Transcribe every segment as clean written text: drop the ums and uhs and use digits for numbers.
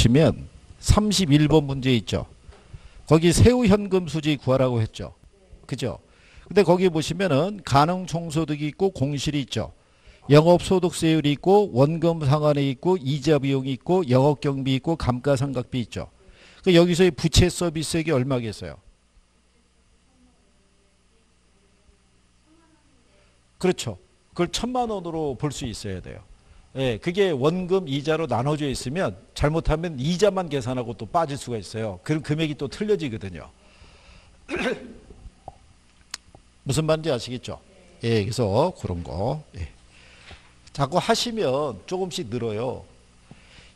보시면 31번 문제 있죠. 거기 세후 현금 수지 구하라고 했죠. 그죠? 근데 거기 보시면은 가능 총소득이 있고 공실이 있죠. 영업소득세율이 있고 원금 상환이 있고 이자 비용이 있고 영업경비 있고 감가상각비 있죠. 그 여기서의 부채 서비스액이 얼마겠어요? 그렇죠. 그걸 1,000만 원으로 볼 수 있어야 돼요. 예, 그게 원금 이자로 나눠져 있으면 잘못하면 이자만 계산하고 또 빠질 수가 있어요. 그럼 금액이 또 틀려지거든요. 무슨 말인지 아시겠죠? 예, 그래서 그런 거. 예. 자꾸 하시면 조금씩 늘어요.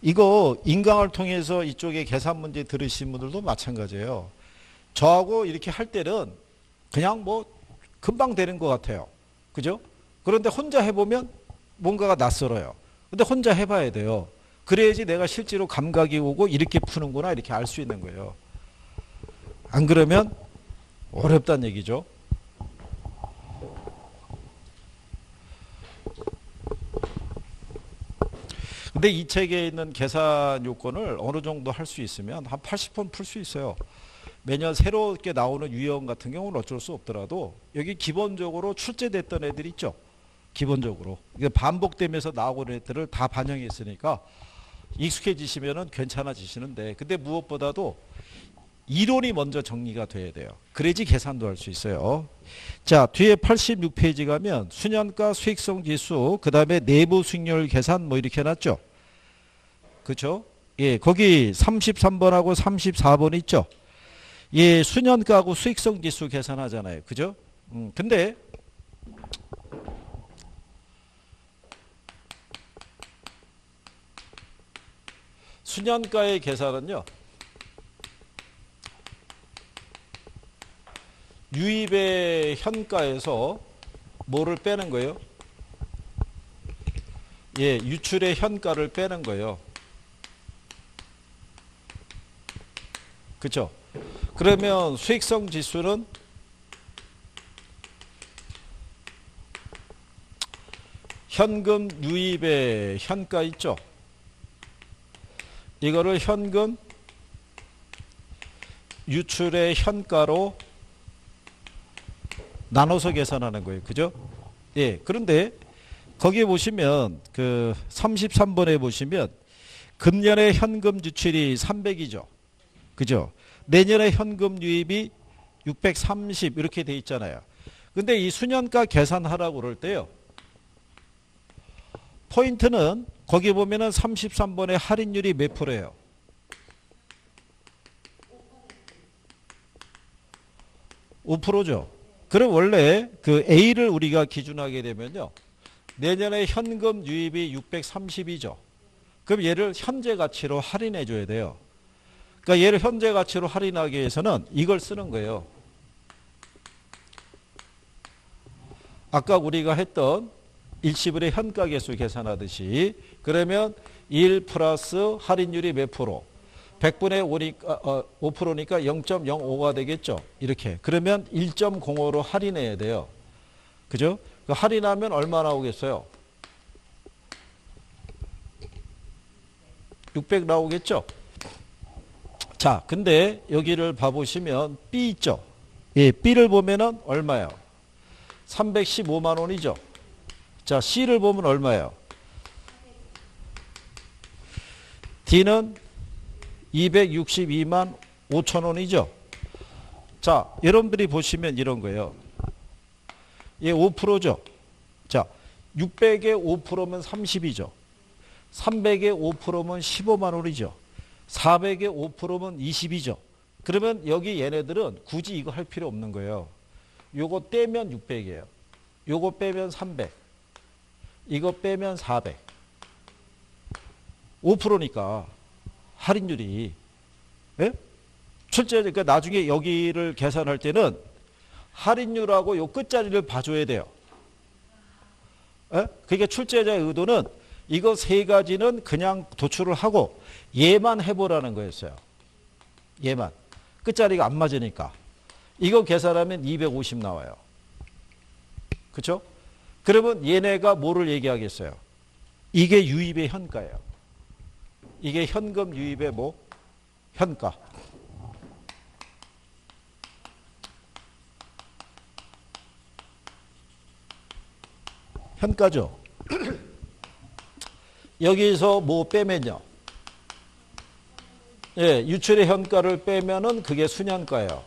이거 인강을 통해서 이쪽에 계산 문제 들으신 분들도 마찬가지예요. 저하고 이렇게 할 때는 그냥 뭐 금방 되는 것 같아요. 그죠? 그런데 혼자 해보면 뭔가가 낯설어요. 근데 혼자 해봐야 돼요. 그래야지 내가 실제로 감각이 오고 이렇게 푸는구나 이렇게 알 수 있는 거예요. 안 그러면 어렵다는 얘기죠. 근데 이 책에 있는 계산 요건을 어느 정도 할 수 있으면 한 80번 풀 수 있어요. 매년 새롭게 나오는 유형 같은 경우는 어쩔 수 없더라도 여기 기본적으로 출제됐던 애들 있죠. 기본적으로. 반복되면서 나오는 애들을 다 반영했으니까 익숙해지시면 괜찮아지시는데 근데 무엇보다도 이론이 먼저 정리가 돼야 돼요. 그래야지 계산도 할 수 있어요. 자, 뒤에 86페이지 가면 수년가 수익성 지수, 그 다음에 내부 수익률 계산 뭐 이렇게 해놨죠. 그렇죠? 예, 거기 33번하고 34번 있죠. 예, 수년가하고 수익성 지수 계산하잖아요. 그죠? 근데 수년가의 계산은요. 유입의 현가에서 뭐를 빼는 거예요? 예, 유출의 현가를 빼는 거예요. 그렇죠? 그러면 수익성 지수는 현금 유입의 현가 있죠? 이거를 현금 유출의 현가로 나눠서 계산하는 거예요. 그죠? 예. 그런데 거기에 보시면 그 33번에 보시면 금년에 현금 유출이 300이죠. 그죠? 내년에 현금 유입이 630 이렇게 돼 있잖아요. 근데 이 수년가 계산하라고 그럴 때요. 포인트는 거기 보면은 33번에 할인율이 몇 프로예요? 5%죠. 그럼 원래 그 A를 우리가 기준하게 되면요. 내년에 현금 유입이 630이죠. 그럼 얘를 현재 가치로 할인해 줘야 돼요. 그러니까 얘를 현재 가치로 할인하기 위해서는 이걸 쓰는 거예요. 아까 우리가 했던 일시불의 현가계수 계산하듯이 그러면 1 플러스 할인율이 몇 프로? 100분의 5니까, 5%니까 0.05가 되겠죠. 이렇게. 그러면 1.05로 할인해야 돼요. 그죠? 그 할인하면 얼마 나오겠어요? 600 나오겠죠? 자, 근데 여기를 봐보시면 B 있죠? 예, B를 보면은 얼마예요? 315만 원이죠? 자, C를 보면 얼마예요? D는 262만 5천 원이죠. 자, 여러분들이 보시면 이런 거예요. 얘 5%죠. 자, 600에 5%면 30이죠. 300에 5%면 15만 원이죠. 400에 5%면 20이죠. 그러면 여기 얘네들은 굳이 이거 할 필요 없는 거예요. 요거 떼면 600이에요. 요거 빼면 300. 이거 빼면 400. 5%니까. 할인율이 예? 출제 그러니까 나중에 여기를 계산할 때는 할인율하고 요 끝자리를 봐줘야 돼요. 예? 그러니까 출제자의 의도는 이거 세 가지는 그냥 도출을 하고 얘만 해보라는 거였어요. 얘만 끝자리가 안 맞으니까 이거 계산하면 250 나와요. 그렇죠? 그러면 얘네가 뭐를 얘기하겠어요? 이게 유입의 현가예요. 이게 현금 유입의 뭐? 현가. 현가죠. 여기서 뭐 빼면요. 예, 유출의 현가를 빼면은 그게 순현가예요.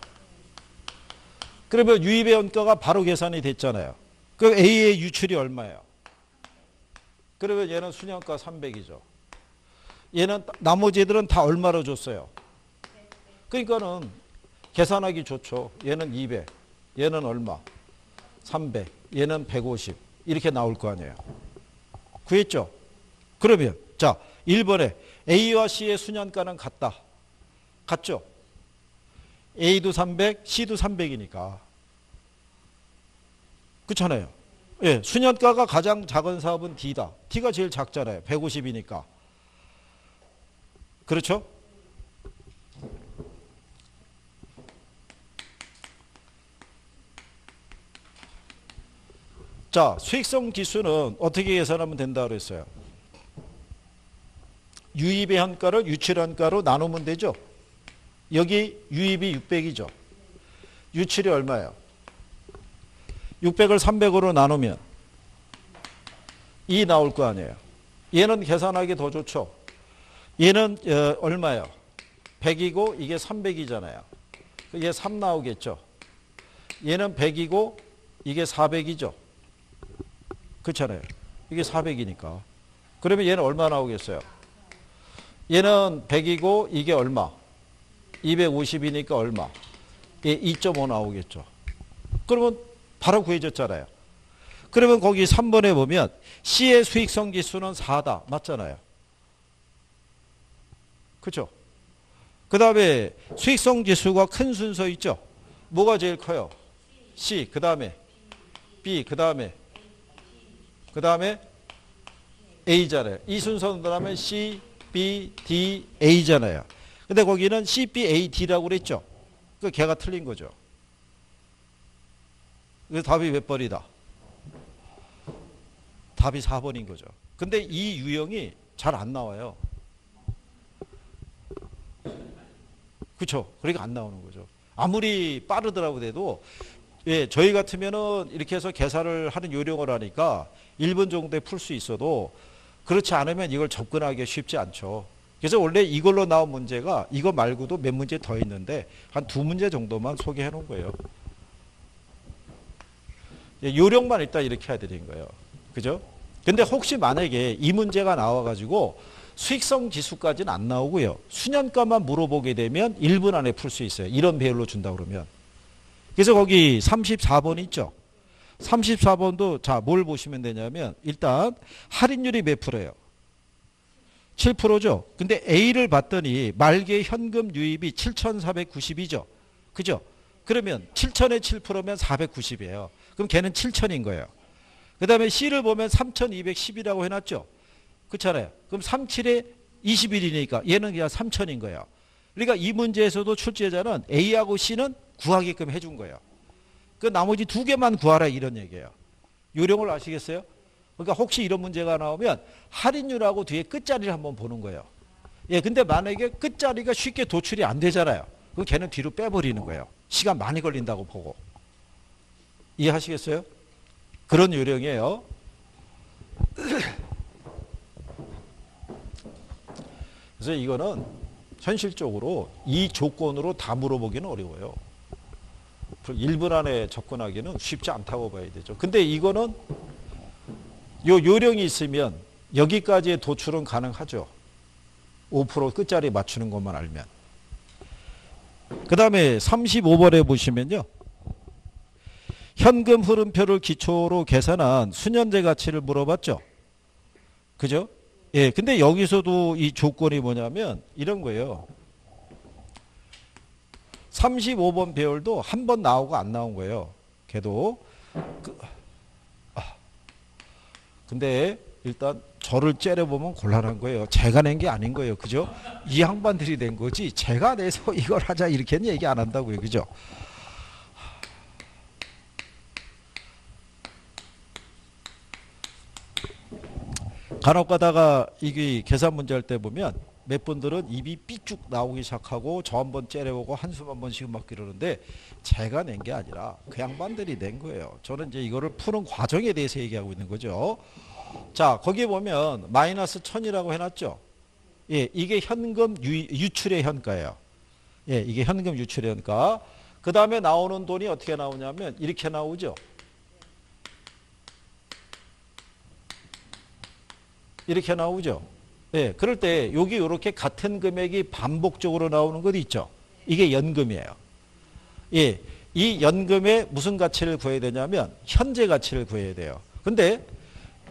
그러면 유입의 현가가 바로 계산이 됐잖아요. 그럼 A의 유출이 얼마예요? 그러면 얘는 순현가 300이죠. 얘는 나머지 애들은 다 얼마로 줬어요? 그러니까는 계산하기 좋죠. 얘는 200, 얘는 얼마? 300, 얘는 150 이렇게 나올 거 아니에요. 구했죠? 그러면 자 1번에 A와 C의 순현가는 같다. 같죠? A도 300, C도 300이니까. 그렇잖아요. 예, 순현가가 가장 작은 사업은 D다. D가 제일 작잖아요. 150이니까. 그렇죠? 자, 수익성 지수는 어떻게 계산하면 된다고 그랬어요? 유입의 현가를 유출 현가로 나누면 되죠. 여기 유입이 600이죠. 유출이 얼마예요? 600을 300으로 나누면 2 나올 거 아니에요. 얘는 계산하기 더 좋죠. 얘는 얼마예요? 100이고 이게 300이잖아요. 얘 3 나오겠죠. 얘는 100이고 이게 400이죠. 그렇잖아요. 이게 400이니까. 그러면 얘는 얼마 나오겠어요? 얘는 100이고 이게 얼마? 250이니까 얼마? 얘 2.5 나오겠죠. 그러면 바로 구해졌잖아요. 그러면 거기 3번에 보면 C의 수익성 지수는 4다. 맞잖아요. 그렇죠? 그 다음에 수익성 지수가 큰 순서 있죠? 뭐가 제일 커요? C, 그 다음에 B, 그 다음에 A잖아요. 이 순서는 그러면 C, B, D, A잖아요. 근데 거기는 C, B, A, D라고 그랬죠? 그 걔가 틀린 거죠. 그래서 답이 몇 번이다? 답이 4번인 거죠. 근데 이 유형이 잘 안 나와요. 그렇죠? 그러니까 안 나오는 거죠. 아무리 빠르더라고 해도 예, 저희 같으면은 이렇게 해서 계산을 하는 요령을 하니까 1분 정도에 풀 수 있어도 그렇지 않으면 이걸 접근하기 쉽지 않죠. 그래서 원래 이걸로 나온 문제가 이거 말고도 몇 문제 더 있는데 한 2문제 정도만 소개해 놓은 거예요. 예, 요령만 일단 이렇게 해야 되는 거예요. 그죠? 근데 혹시 만약에 이 문제가 나와가지고 수익성 지수까지는 안 나오고요. 순현가만 물어보게 되면 1분 안에 풀 수 있어요. 이런 배열로 준다 그러면. 그래서 거기 34번 있죠. 34번도 자, 뭘 보시면 되냐면 일단 할인율이 몇 프로예요? 7%죠. 근데 A를 봤더니 말개 현금 유입이 7,490이죠. 그죠? 그러면 7,000에 7%면 490이에요. 그럼 걔는 7,000인 거예요. 그 다음에 C를 보면 3,210이라고 해놨죠. 그렇잖아요. 그럼 37에 21이니까 얘는 그냥 3,000인 거예요. 그러니까 이 문제에서도 출제자는 A하고 C는 구하게끔 해준 거예요. 그 나머지 2개만 구하라 이런 얘기예요. 요령을 아시겠어요? 그러니까 혹시 이런 문제가 나오면 할인율하고 뒤에 끝자리를 한번 보는 거예요. 예, 근데 만약에 끝자리가 쉽게 도출이 안 되잖아요. 그럼 걔는 뒤로 빼버리는 거예요. 시간 많이 걸린다고 보고. 이해하시겠어요? 그런 요령이에요. 그래서 이거는 현실적으로 이 조건으로 다 물어보기는 어려워요. 1분 안에 접근하기는 쉽지 않다고 봐야 되죠. 근데 이거는 요 요령이 있으면 여기까지의 도출은 가능하죠. 5% 끝자리 맞추는 것만 알면. 그 다음에 35번에 보시면요. 현금 흐름표를 기초로 계산한 순현재 가치를 물어봤죠. 그죠? 예, 근데 여기서도 이 조건이 뭐냐면 이런 거예요. 35번 배열도 한 번 나오고 안 나온 거예요. 걔도. 근데 일단 저를 째려보면 곤란한 거예요. 제가 낸 게 아닌 거예요. 그죠? 이 양반들이 낸 거지 제가 내서 이걸 하자 이렇게는 얘기 안 한다고요. 그죠? 간혹 가다가 이게 계산 문제 할 때 보면 몇 분들은 입이 삐쭉 나오기 시작하고 저 한번 째려보고 한숨 한 번씩 막 이러는데 제가 낸 게 아니라 그 양반들이 낸 거예요. 저는 이제 이거를 푸는 과정에 대해서 얘기하고 있는 거죠. 자, 거기 보면 마이너스 1000이라고 해놨죠. 예, 이게 현금 유출의 현가예요. 예, 이게 현금 유출의 현가. 그 다음에 나오는 돈이 어떻게 나오냐면 이렇게 나오죠. 이렇게 나오죠. 예, 그럴 때 여기 이렇게 같은 금액이 반복적으로 나오는 것 있죠. 이게 연금이에요. 예, 이 연금의 무슨 가치를 구해야 되냐면 현재 가치를 구해야 돼요. 근데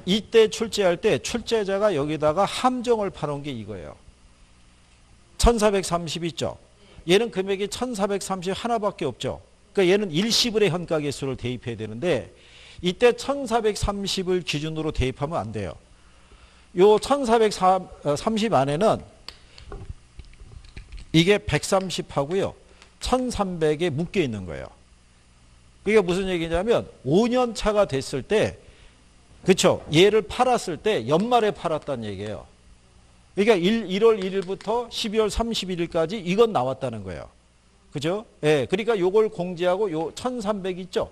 이때 출제할 때 출제자가 여기다가 함정을 파놓은 게 이거예요. 1430 있죠. 얘는 금액이 1430 하나밖에 없죠. 그러니까 얘는 일시불의 현가 개수를 대입해야 되는데 이때 1430을 기준으로 대입하면 안 돼요. 요 1430 안에는 이게 130하고요. 1300에 묶여 있는 거예요. 그게 무슨 얘기냐면 5년 차가 됐을 때 그렇죠. 얘를 팔았을 때 연말에 팔았다는 얘기예요. 그러니까 1월 1일부터 12월 31일까지 이건 나왔다는 거예요. 그죠? 예. 그러니까 요걸 공제하고 요 1300 있죠?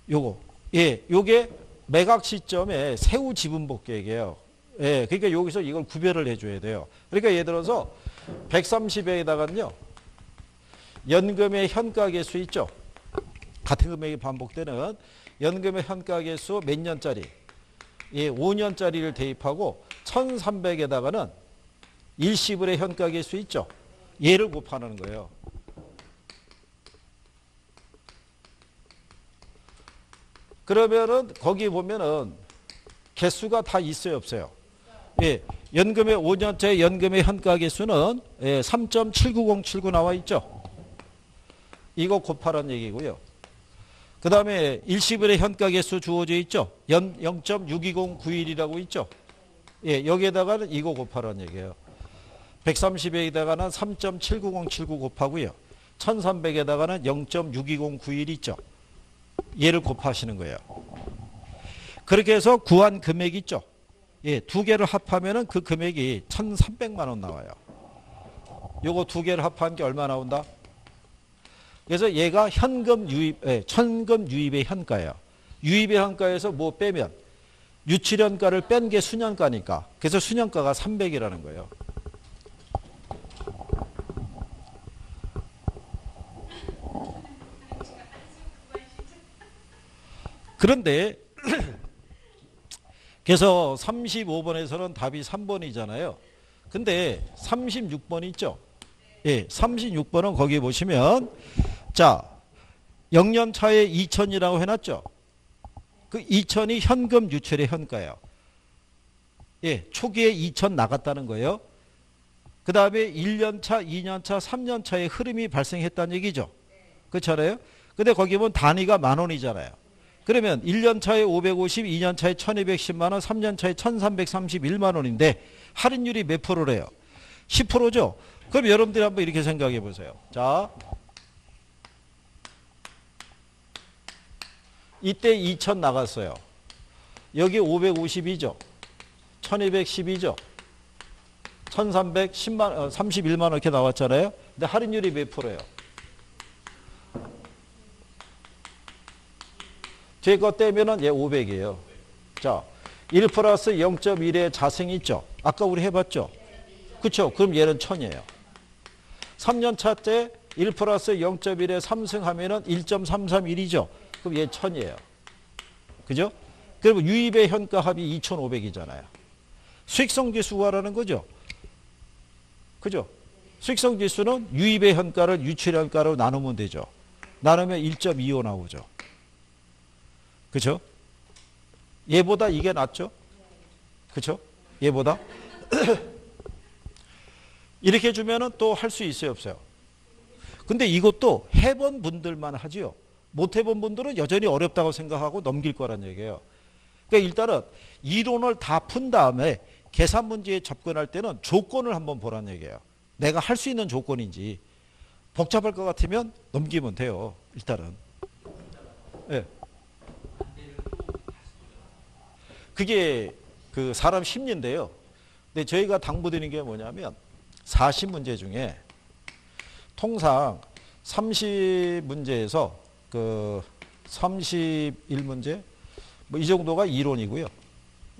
요거. 예. 요게 매각 시점에 세후 지분 복귀액이에요. 예. 그러니까 여기서 이걸 구별을 해줘야 돼요. 그러니까 예를 들어서 130에다가는요. 연금의 현가 개수 있죠? 같은 금액이 반복되는 연금의 현가 개수 몇 년짜리? 예, 5년짜리를 대입하고 1300에다가는 일시불의 현가 개수 있죠? 얘를 곱하는 거예요. 그러면은 거기 보면은 개수가 다 있어요, 없어요? 예, 연금의 5년째 연금의 현가 개수는 3.79079 나와 있죠? 이거 곱하라는 얘기고요. 그 다음에 일시불의 현가 개수 주어져 있죠? 0.62091이라고 있죠? 예, 여기에다가는 이거 곱하라는 얘기예요. 130에다가는 3.79079 곱하고요. 1300에다가는 0.62091 있죠? 얘를 곱하시는 거예요. 그렇게 해서 구한 금액 있죠? 예, 두 개를 합하면은 그 금액이 1,300만 원 나와요. 요거 두 개를 합한 게 얼마 나온다? 그래서 얘가 현금 유입의 현가예요. 유입의 현가에서 뭐 빼면 유출현가를 뺀 게 수년가니까. 그래서 수년가가 300이라는 거예요. 그런데 그래서 35번에서는 답이 3번이잖아요. 근데 36번 있죠? 예, 36번은 거기 보시면 자, 0년 차에 2천이라고 해놨죠? 그 2천이 현금 유출의 현가예요. 예, 초기에 2천 나갔다는 거예요. 그 다음에 1년 차, 2년 차, 3년 차에 흐름이 발생했다는 얘기죠. 그렇잖아요? 근데 거기 보면 단위가 10,000원이잖아요. 그러면 1년 차에 550, 2년 차에 1210만 원, 3년 차에 1331만 원인데 할인율이 몇 프로래요? 10%죠? 그럼 여러분들이 한번 이렇게 생각해 보세요. 자, 이때 2천 나갔어요. 여기 550이죠. 1212죠. 3110만 원 이렇게 나왔잖아요. 근데 할인율이 몇 프로예요? 제 거 떼면은 얘 500이에요. 자, 1 플러스 0.1의 자승이 있죠. 아까 우리 해봤죠? 그쵸? 그럼 얘는 1000이에요. 3년 차 때 1 플러스 0.1에 3승 하면은 1.331이죠. 그럼 얘 1000이에요. 그죠? 그러면 유입의 현가 합이 2500이잖아요. 수익성 지수라는 거죠. 그죠? 수익성 지수는 유입의 현가를 유출 현가로 나누면 되죠. 나누면 1.25 나오죠. 그죠? 얘보다 이게 낫죠? 그죠? 얘보다? 이렇게 주면은 또 할 수 있어요, 없어요? 근데 이것도 해본 분들만 하지요. 못 해본 분들은 여전히 어렵다고 생각하고 넘길 거란 얘기예요. 그러니까 일단은 이론을 다 푼 다음에 계산 문제에 접근할 때는 조건을 한번 보라는 얘기예요. 내가 할 수 있는 조건인지. 복잡할 것 같으면 넘기면 돼요. 일단은. 네. 그게 그 사람 심리인데요. 근데 저희가 당부드리는 게 뭐냐면 40문제 중에 통상 30문제에서 그 31문제 뭐 이 정도가 이론이고요.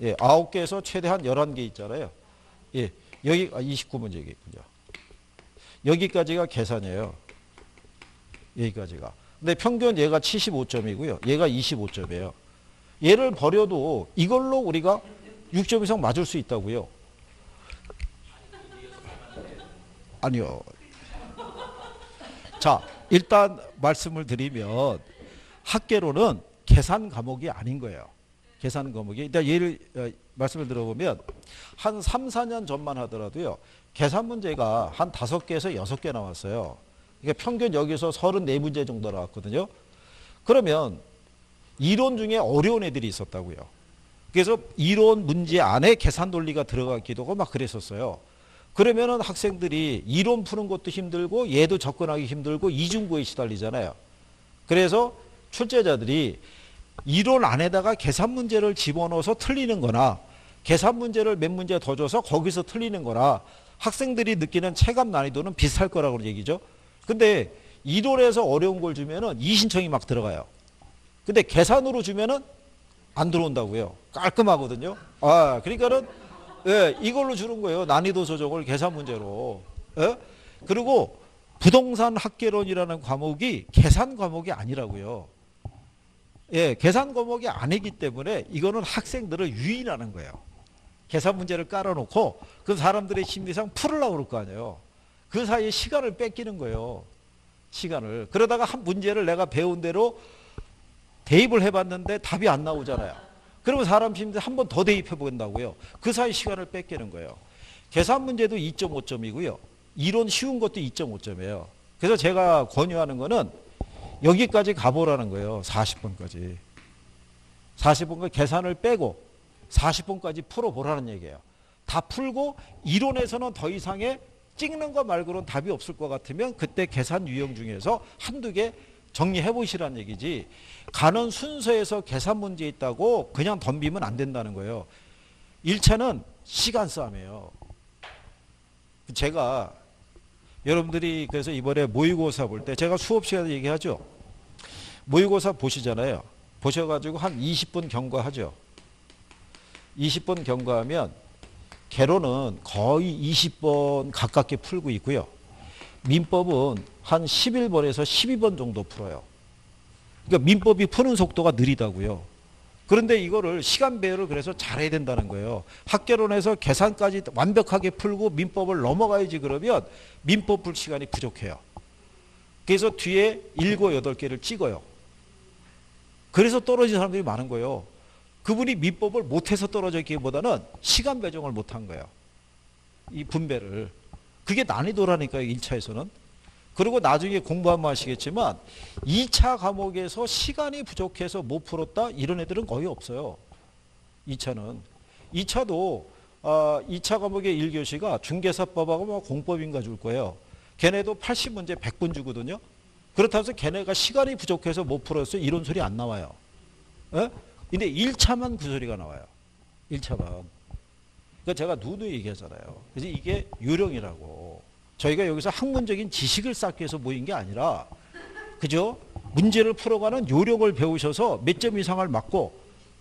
예, 9개에서 최대한 11개 있잖아요. 예, 여기 29문제겠군요. 여기까지가 계산이에요. 여기까지가. 근데 평균 얘가 75점이고요. 얘가 25점이에요. 얘를 버려도 이걸로 우리가 6점 이상 맞을 수 있다고요. 아니요. 자, 일단 말씀을 드리면 학계로는 계산 과목이 아닌 거예요. 계산 과목이. 일단 예를 말씀을 들어보면 한 3, 4년 전만 하더라도요. 계산 문제가 한 5개에서 6개 나왔어요. 그러니까 평균 여기서 34문제 정도 나왔거든요. 그러면 이론 중에 어려운 애들이 있었다고요. 그래서 이론 문제 안에 계산 논리가 들어가기도 하고 막 그랬었어요. 그러면은 학생들이 이론 푸는 것도 힘들고 얘도 접근하기 힘들고 이중구에 시달리잖아요. 그래서 출제자들이 이론 안에다가 계산 문제를 집어넣어서 틀리는 거나 계산 문제를 몇 문제 더 줘서 거기서 틀리는 거나 학생들이 느끼는 체감 난이도는 비슷할 거라고 얘기죠. 근데 이론에서 어려운 걸 주면은 이신청이 막 들어가요. 근데 계산으로 주면은 안 들어온다고요. 깔끔하거든요. 아, 그러니까는 예, 이걸로 주는 거예요. 난이도 조정을 계산 문제로. 예? 그리고 부동산 학계론이라는 과목이 계산 과목이 아니라고요. 예, 계산 과목이 아니기 때문에 이거는 학생들을 유인하는 거예요. 계산 문제를 깔아놓고 그 사람들의 심리상 풀으려고 그럴 거 아니에요. 그 사이에 시간을 뺏기는 거예요. 시간을. 그러다가 한 문제를 내가 배운 대로 대입을 해봤는데 답이 안 나오잖아요. 그러면 사람 심리 한 번 더 대입해 본다고요. 그 사이 시간을 뺏기는 거예요. 계산 문제도 2.5점이고요. 이론 쉬운 것도 2.5점이에요. 그래서 제가 권유하는 거는 여기까지 가보라는 거예요. 40번까지. 40번까지 계산을 빼고 40번까지 풀어보라는 얘기예요. 다 풀고 이론에서는 더 이상의 찍는 거 말고는 답이 없을 것 같으면 그때 계산 유형 중에서 한두 개 정리해 보시라는 얘기지. 가는 순서에서 계산 문제 있다고 그냥 덤비면 안 된다는 거예요. 1차는 시간 싸움이에요. 제가 여러분들이 그래서 이번에 모의고사 볼 때 제가 수업 시간에 얘기하죠. 모의고사 보시잖아요. 보셔가지고 한 20분 경과하죠. 20분 경과하면 개론은 거의 20번 가깝게 풀고 있고요. 민법은 한 11번에서 12번 정도 풀어요. 그러니까 민법이 푸는 속도가 느리다고요. 그런데 이거를 시간 배열을 그래서 잘해야 된다는 거예요. 학개론에서 계산까지 완벽하게 풀고 민법을 넘어가야지 그러면 민법 풀 시간이 부족해요. 그래서 뒤에 7, 8개를 찍어요. 그래서 떨어진 사람들이 많은 거예요. 그분이 민법을 못해서 떨어졌기보다는 시간 배정을 못한 거예요. 이 분배를. 그게 난이도라니까요. 1차에서는. 그리고 나중에 공부하면 아시겠지만 2차 과목에서 시간이 부족해서 못 풀었다 이런 애들은 거의 없어요. 2차는. 2차도 2차 과목의 1교시가 중개사법하고 공법인가 줄 거예요. 걔네도 80문제 100분 주거든요. 그렇다고 해서 걔네가 시간이 부족해서 못 풀었어요. 이런 소리 안 나와요. 예? 근데 1차만 그 소리가 나와요. 1차만. 그러니까 제가 누누이 얘기하잖아요. 그래서 이게 요령이라고. 저희가 여기서 학문적인 지식을 쌓기 위해서 모인 게 아니라 그죠? 문제를 풀어가는 요령을 배우셔서 몇 점 이상을 맞고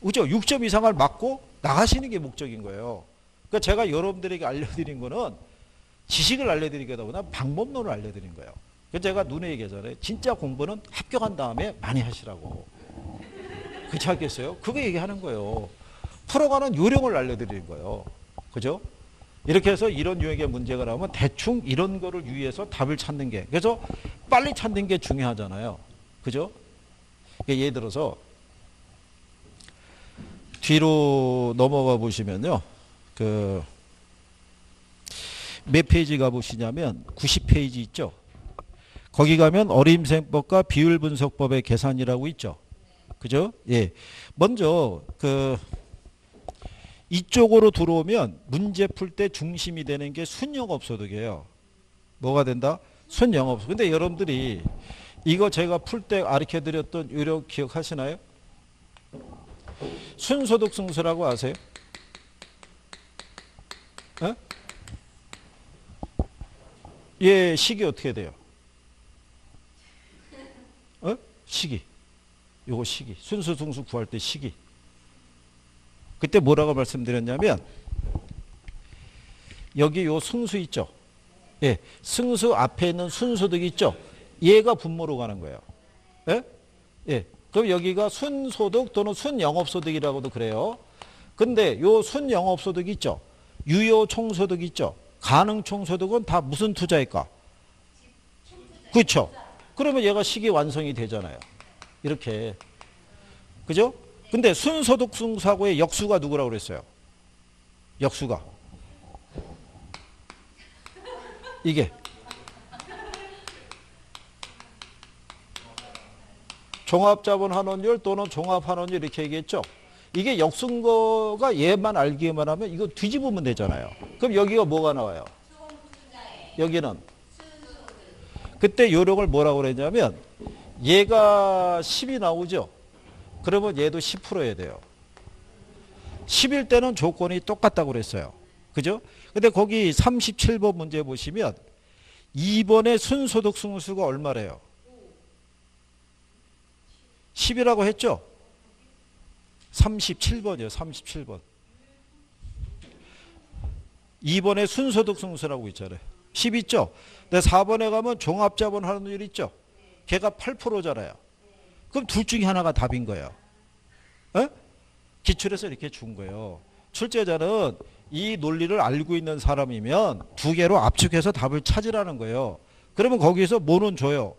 그죠? 6점 이상을 맞고 나가시는 게 목적인 거예요. 그러니까 제가 여러분들에게 알려드린 거는 지식을 알려드리기보다 보다 방법론을 알려드린 거예요. 그래서 제가 눈에 얘기하잖아요. 진짜 공부는 합격한 다음에 많이 하시라고. 그렇지 않겠어요? 그거 얘기하는 거예요. 풀어가는 요령을 알려드리는 거예요. 그죠? 이렇게 해서 이런 유형의 문제가 나오면 대충 이런 거를 유의해서 답을 찾는 게. 그래서 빨리 찾는 게 중요하잖아요. 그죠? 예를 들어서 뒤로 넘어가 보시면요. 몇 페이지 가보시냐면 90페이지 있죠. 거기 가면 어림생법과 비율분석법의 계산이라고 있죠. 그죠? 예. 먼저 이쪽으로 들어오면 문제 풀 때 중심이 되는 게 순영업소득이에요. 뭐가 된다? 순영업소득. 근데 여러분들이 이거 제가 풀 때 가르쳐 드렸던 요령 기억하시나요? 순소득 승수라고 아세요? 에? 얘 식이 어떻게 돼요? 식이. 요거 식이. 순수 등수 구할 때 식이. 그때 뭐라고 말씀드렸냐면 여기 요 승수 있죠? 예. 승수 앞에 있는 순소득 있죠? 얘가 분모로 가는 거예요. 예? 예. 그럼 여기가 순소득 또는 순영업소득이라고도 그래요. 근데 요 순영업소득 있죠? 유효총소득 있죠? 가능총소득은 다 무슨 투자일까? 그렇죠? 그러면 얘가 식이 완성이 되잖아요. 이렇게. 그죠? 근데 순소득 승수하고의 역수가 누구라고 그랬어요? 역수가. 이게. 종합자본환원율 또는 종합환원율 이렇게 얘기했죠? 이게 역수인 거가 얘만 알기만 하면 이거 뒤집으면 되잖아요. 그럼 여기가 뭐가 나와요? 여기는. 그때 요령을 뭐라고 그랬냐면 얘가 10이 나오죠? 그러면 얘도 10%여야 돼요. 10일 때는 조건이 똑같다고 그랬어요. 그죠? 근데 거기 37번 문제 보시면 2번의 순소득 승수가 얼마래요? 10이라고 했죠? 37번이요. 37번. 2번에 순소득 승수라고 있잖아요. 10 있죠? 근데 4번에 가면 종합자본 환원율 있죠? 걔가 8%잖아요. 그럼 둘 중에 하나가 답인 거예요. 에? 기출에서 이렇게 준 거예요. 출제자는 이 논리를 알고 있는 사람이면 두 개로 압축해서 답을 찾으라는 거예요. 그러면 거기서 뭐는 줘요?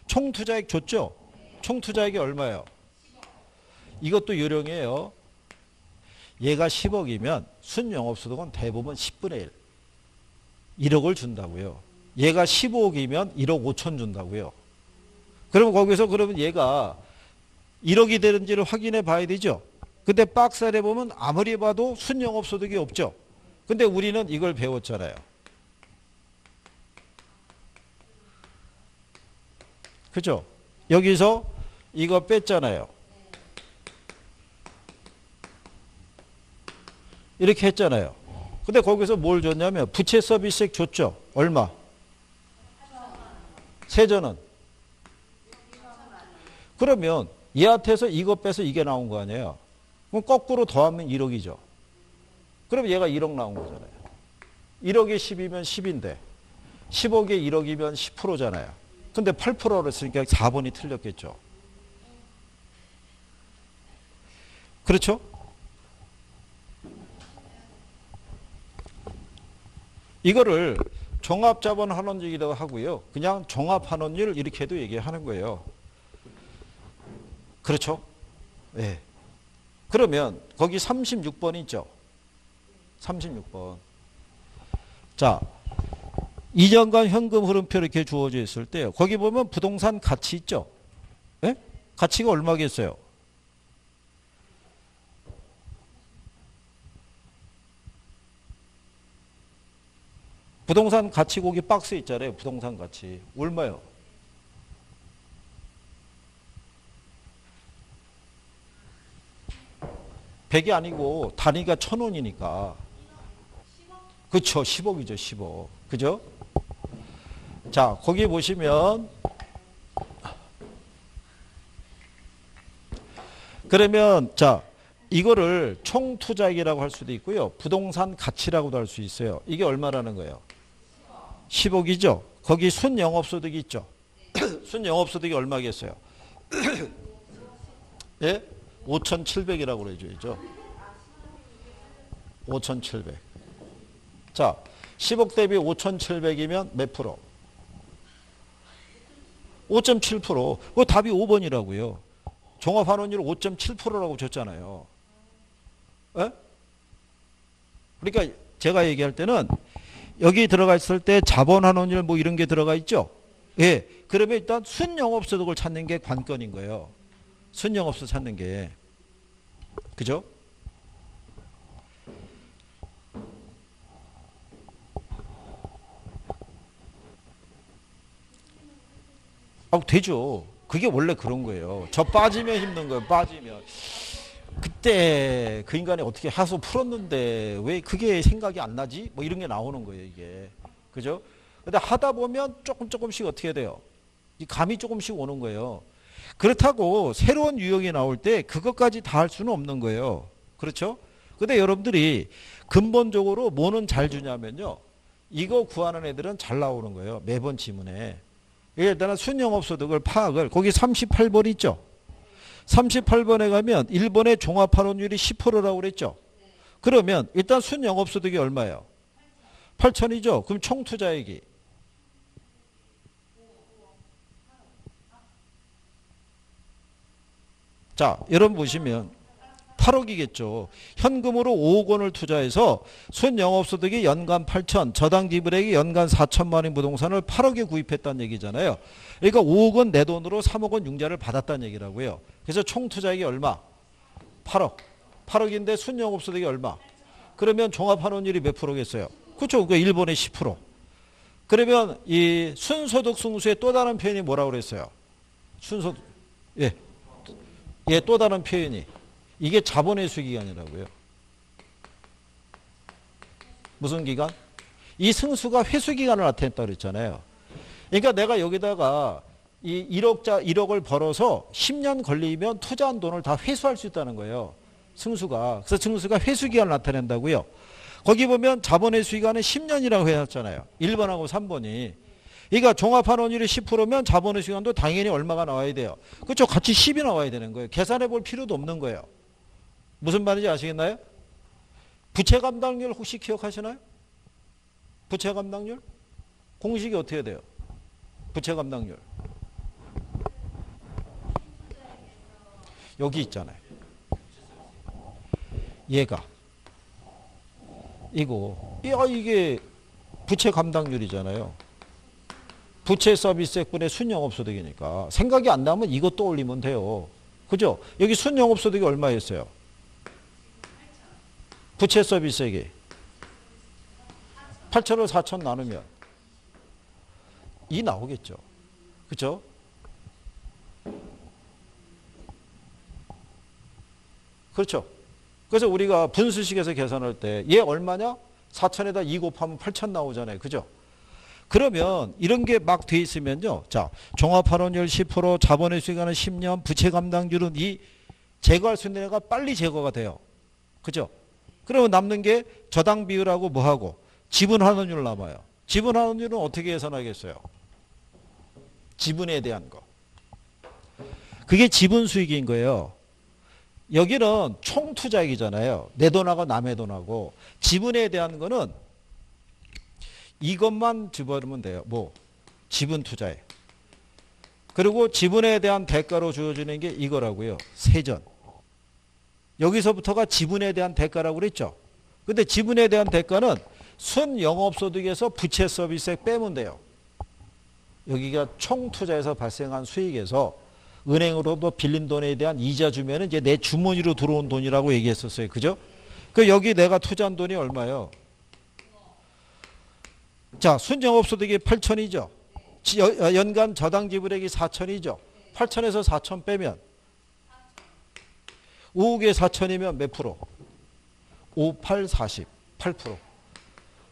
총투자액 줬죠? 총투자액이 얼마예요? 이것도 요령이에요. 얘가 10억이면 순영업소득은 대부분 10분의 1. 1억을 준다고요. 얘가 15억이면 1억 5천 준다고요. 그러면 거기서 그러면 얘가 1억이 되는지를 확인해 봐야 되죠. 근데 박스 안에 보면 아무리 봐도 순영업소득이 없죠. 근데 우리는 이걸 배웠잖아요. 그죠? 여기서 이거 뺐잖아요. 이렇게 했잖아요. 근데 거기서 뭘 줬냐면 부채 서비스액 줬죠. 얼마? 세전은? 그러면 얘한테서 이거 빼서 이게 나온 거 아니에요. 그럼 거꾸로 더하면 1억이죠. 그럼 얘가 1억 나온 거잖아요. 1억에 10이면 10인데 10억에 1억이면 10%잖아요. 근데 8%로 했으니까 4번이 틀렸겠죠. 그렇죠? 이거를 종합자본환원율이라고 하고요. 그냥 종합환원율 이렇게도 얘기하는 거예요. 그렇죠? 네. 그러면 거기 36번 있죠? 36번. 자, 2년간 현금 흐름표 이렇게 주어져 있을 때 거기 보면 부동산 가치 있죠? 네? 가치가 얼마겠어요? 부동산 가치 거기 박스에 있잖아요. 부동산 가치. 얼마요? 백이 아니고 단위가 1,000원이니까. 그렇죠. 10억이죠. 10억. 그죠? 자, 거기 보시면 그러면 자, 이거를 총투자액이라고 할 수도 있고요. 부동산 가치라고도 할 수 있어요. 이게 얼마라는 거예요? 10억이죠. 거기 순영업소득이 있죠. 순영업소득이 얼마겠어요? 예? 5,700이라고 그래줘야죠. 5,700. 자, 10억 대비 5,700이면 몇 프로? 5.7%. 그 답이 5번이라고요. 종합환원율 5.7%라고 줬잖아요. 에? 그러니까 제가 얘기할 때는 여기 들어가 있을 때 자본환원율 뭐 이런 게 들어가 있죠. 예. 그러면 일단 순영업소득을 찾는 게 관건인 거예요. 순영업소득 찾는 게. 그죠? 아, 되죠. 그게 원래 그런 거예요. 저 빠지면 힘든 거예요. 빠지면. 그때 그 인간이 어떻게 하소 풀었는데 왜 그게 생각이 안 나지? 뭐 이런 게 나오는 거예요, 이게. 그죠? 근데 하다 보면 조금씩 어떻게 돼요? 이 감이 조금씩 오는 거예요. 그렇다고 새로운 유형이 나올 때 그것까지 다 할 수는 없는 거예요. 그렇죠? 근데 여러분들이 근본적으로 뭐는 잘 주냐면요. 이거 구하는 애들은 잘 나오는 거예요. 매번 지문에. 일단은 순영업소득을 파악을 거기 38번 있죠. 38번에 가면 1번의 종합환원율이 10%라고 그랬죠. 그러면 일단 순영업소득이 얼마예요? 8천이죠. 그럼 총투자액이 자, 여러분 보시면 8억이겠죠. 현금으로 5억 원을 투자해서 순영업소득이 연간 8천, 저당 지불액이 연간 4천만 원인 부동산을 8억에 구입했다는 얘기잖아요. 그러니까 5억 원 내 돈으로 3억 원 융자를 받았다는 얘기라고요. 그래서 총 투자액이 얼마? 8억. 8억인데 순영업소득이 얼마? 그러면 종합환원율이 몇 프로겠어요? 그렇죠. 그 일본의 10%. 그러면 이 순소득 승수의 또 다른 표현이 뭐라고 그랬어요? 순소득. 예. 예, 또 다른 표현이. 이게 자본회수 기간이라고요. 무슨 기간? 이 승수가 회수 기간을 나타냈다고 그랬잖아요. 그러니까 내가 여기다가 이 1억을 벌어서 10년 걸리면 투자한 돈을 다 회수할 수 있다는 거예요. 승수가. 그래서 승수가 회수 기간을 나타낸다고요. 거기 보면 자본회수 기간은 10년이라고 해놨잖아요. 1번하고 3번이. 그러니까 종합환원율이 10%면 자본회수 기간도 당연히 얼마가 나와야 돼요. 그렇죠. 같이 10이 나와야 되는 거예요. 계산해 볼 필요도 없는 거예요. 무슨 말인지 아시겠나요? 부채 감당률 혹시 기억하시나요? 부채 감당률? 공식이 어떻게 돼요? 부채 감당률. 여기 있잖아요. 얘가. 이게 부채 감당률이잖아요. 부채 서비스액분의 순영업소득이니까 생각이 안 나면 이것도 올리면 돼요. 그죠? 여기 순영업소득이 얼마였어요? 부채 서비스액이 8천을 4천 나누면 2 나오겠죠. 그죠? 그렇죠. 그래서 우리가 분수식에서 계산할 때 얘 얼마냐? 4천에다 2 곱하면 8천 나오잖아요. 그죠? 그러면 이런 게 막 돼 있으면요. 자, 종합환원율 10%, 자본회수 기간은 10년, 부채 감당률은 이 제거할 수 있는 애가 빨리 제거가 돼요. 그죠? 그러면 남는 게 저당 비율하고 뭐하고 지분환원율 남아요. 지분환원율은 어떻게 계산하겠어요? 지분에 대한 거. 그게 지분수익인 거예요. 여기는 총투자액이잖아요. 내 돈하고 남의 돈하고. 지분에 대한 거는 이것만 집어넣으면 돼요. 뭐? 지분 투자액. 그리고 지분에 대한 대가로 주어지는 게 이거라고요. 세전. 여기서부터가 지분에 대한 대가라고 그랬죠. 근데 지분에 대한 대가는 순영업소득에서 부채 서비스액 빼면 돼요. 여기가 총투자에서 발생한 수익에서 은행으로도 빌린 돈에 대한 이자 주면은 이제 내 주머니로 들어온 돈이라고 얘기했었어요. 그죠? 그 여기 내가 투자한 돈이 얼마예요? 자, 순영업소득이 8천이죠. 연간 저당 지불액이 4천이죠. 8천에서 4천 빼면 5억에 4천이면 몇 프로? 5, 8, 40, 8%.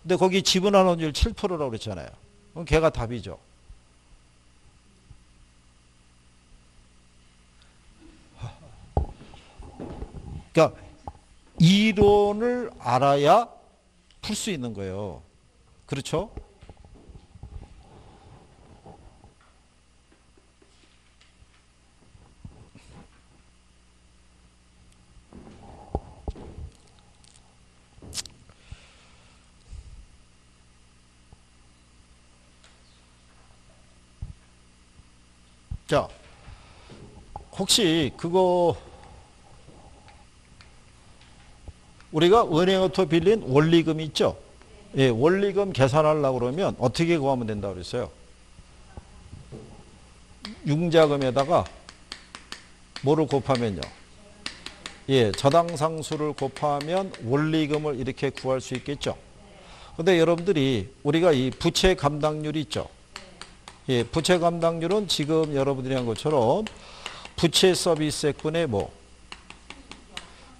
근데 거기 지분환원율 7%라고 그랬잖아요. 그럼 걔가 답이죠. 그러니까 이론을 알아야 풀 수 있는 거예요. 그렇죠? 자, 혹시 그거 우리가 은행부터 빌린 원리금 있죠? 예, 원리금 계산하려고 그러면 어떻게 구하면 된다고 그랬어요? 융자금에다가 뭐를 곱하면요? 예, 저당상수를 곱하면 원리금을 이렇게 구할 수 있겠죠? 근데 여러분들이 우리가 이 부채 감당률이 있죠? 예, 부채 감당률은 지금 여러분들이 한 것처럼 부채 서비스액분의 뭐?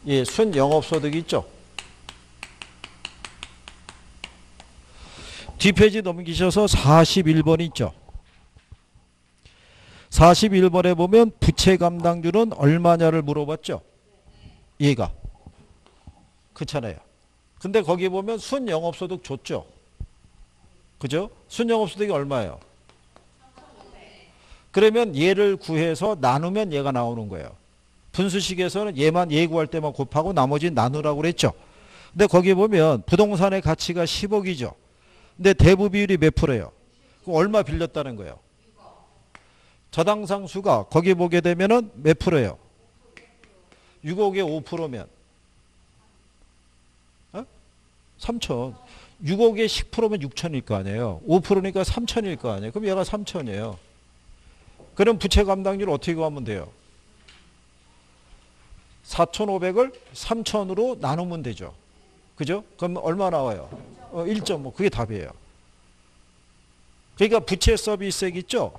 예, 순영업소득이 있죠? 뒷페이지 넘기셔서 41번 있죠. 41번에 보면 부채 감당률은 얼마냐를 물어봤죠. 얘가. 그렇잖아요. 근데 거기 보면 순영업소득 줬죠. 그죠? 순영업소득이 얼마예요? 그러면 얘를 구해서 나누면 얘가 나오는 거예요. 분수식에서는 얘 구할 때만 곱하고 나머지는 나누라고 그랬죠. 근데 거기 보면 부동산의 가치가 10억이죠. 근데 대부 비율이 몇 프로예요? 그럼 얼마 빌렸다는 거예요? 저당상수가 거기 보게 되면은 몇 프로예요? 6억에 5%면 3천. 6억에 10%면 6천일 거 아니에요. 5%니까 3천일 거 아니에요. 그럼 얘가 3천이에요. 그럼 부채 감당률 어떻게 구하면 돼요? 4,500을 3천으로 나누면 되죠. 그죠? 그럼 얼마 나와요? 1.5. 그게 답이에요. 그러니까 부채 서비스액 있죠?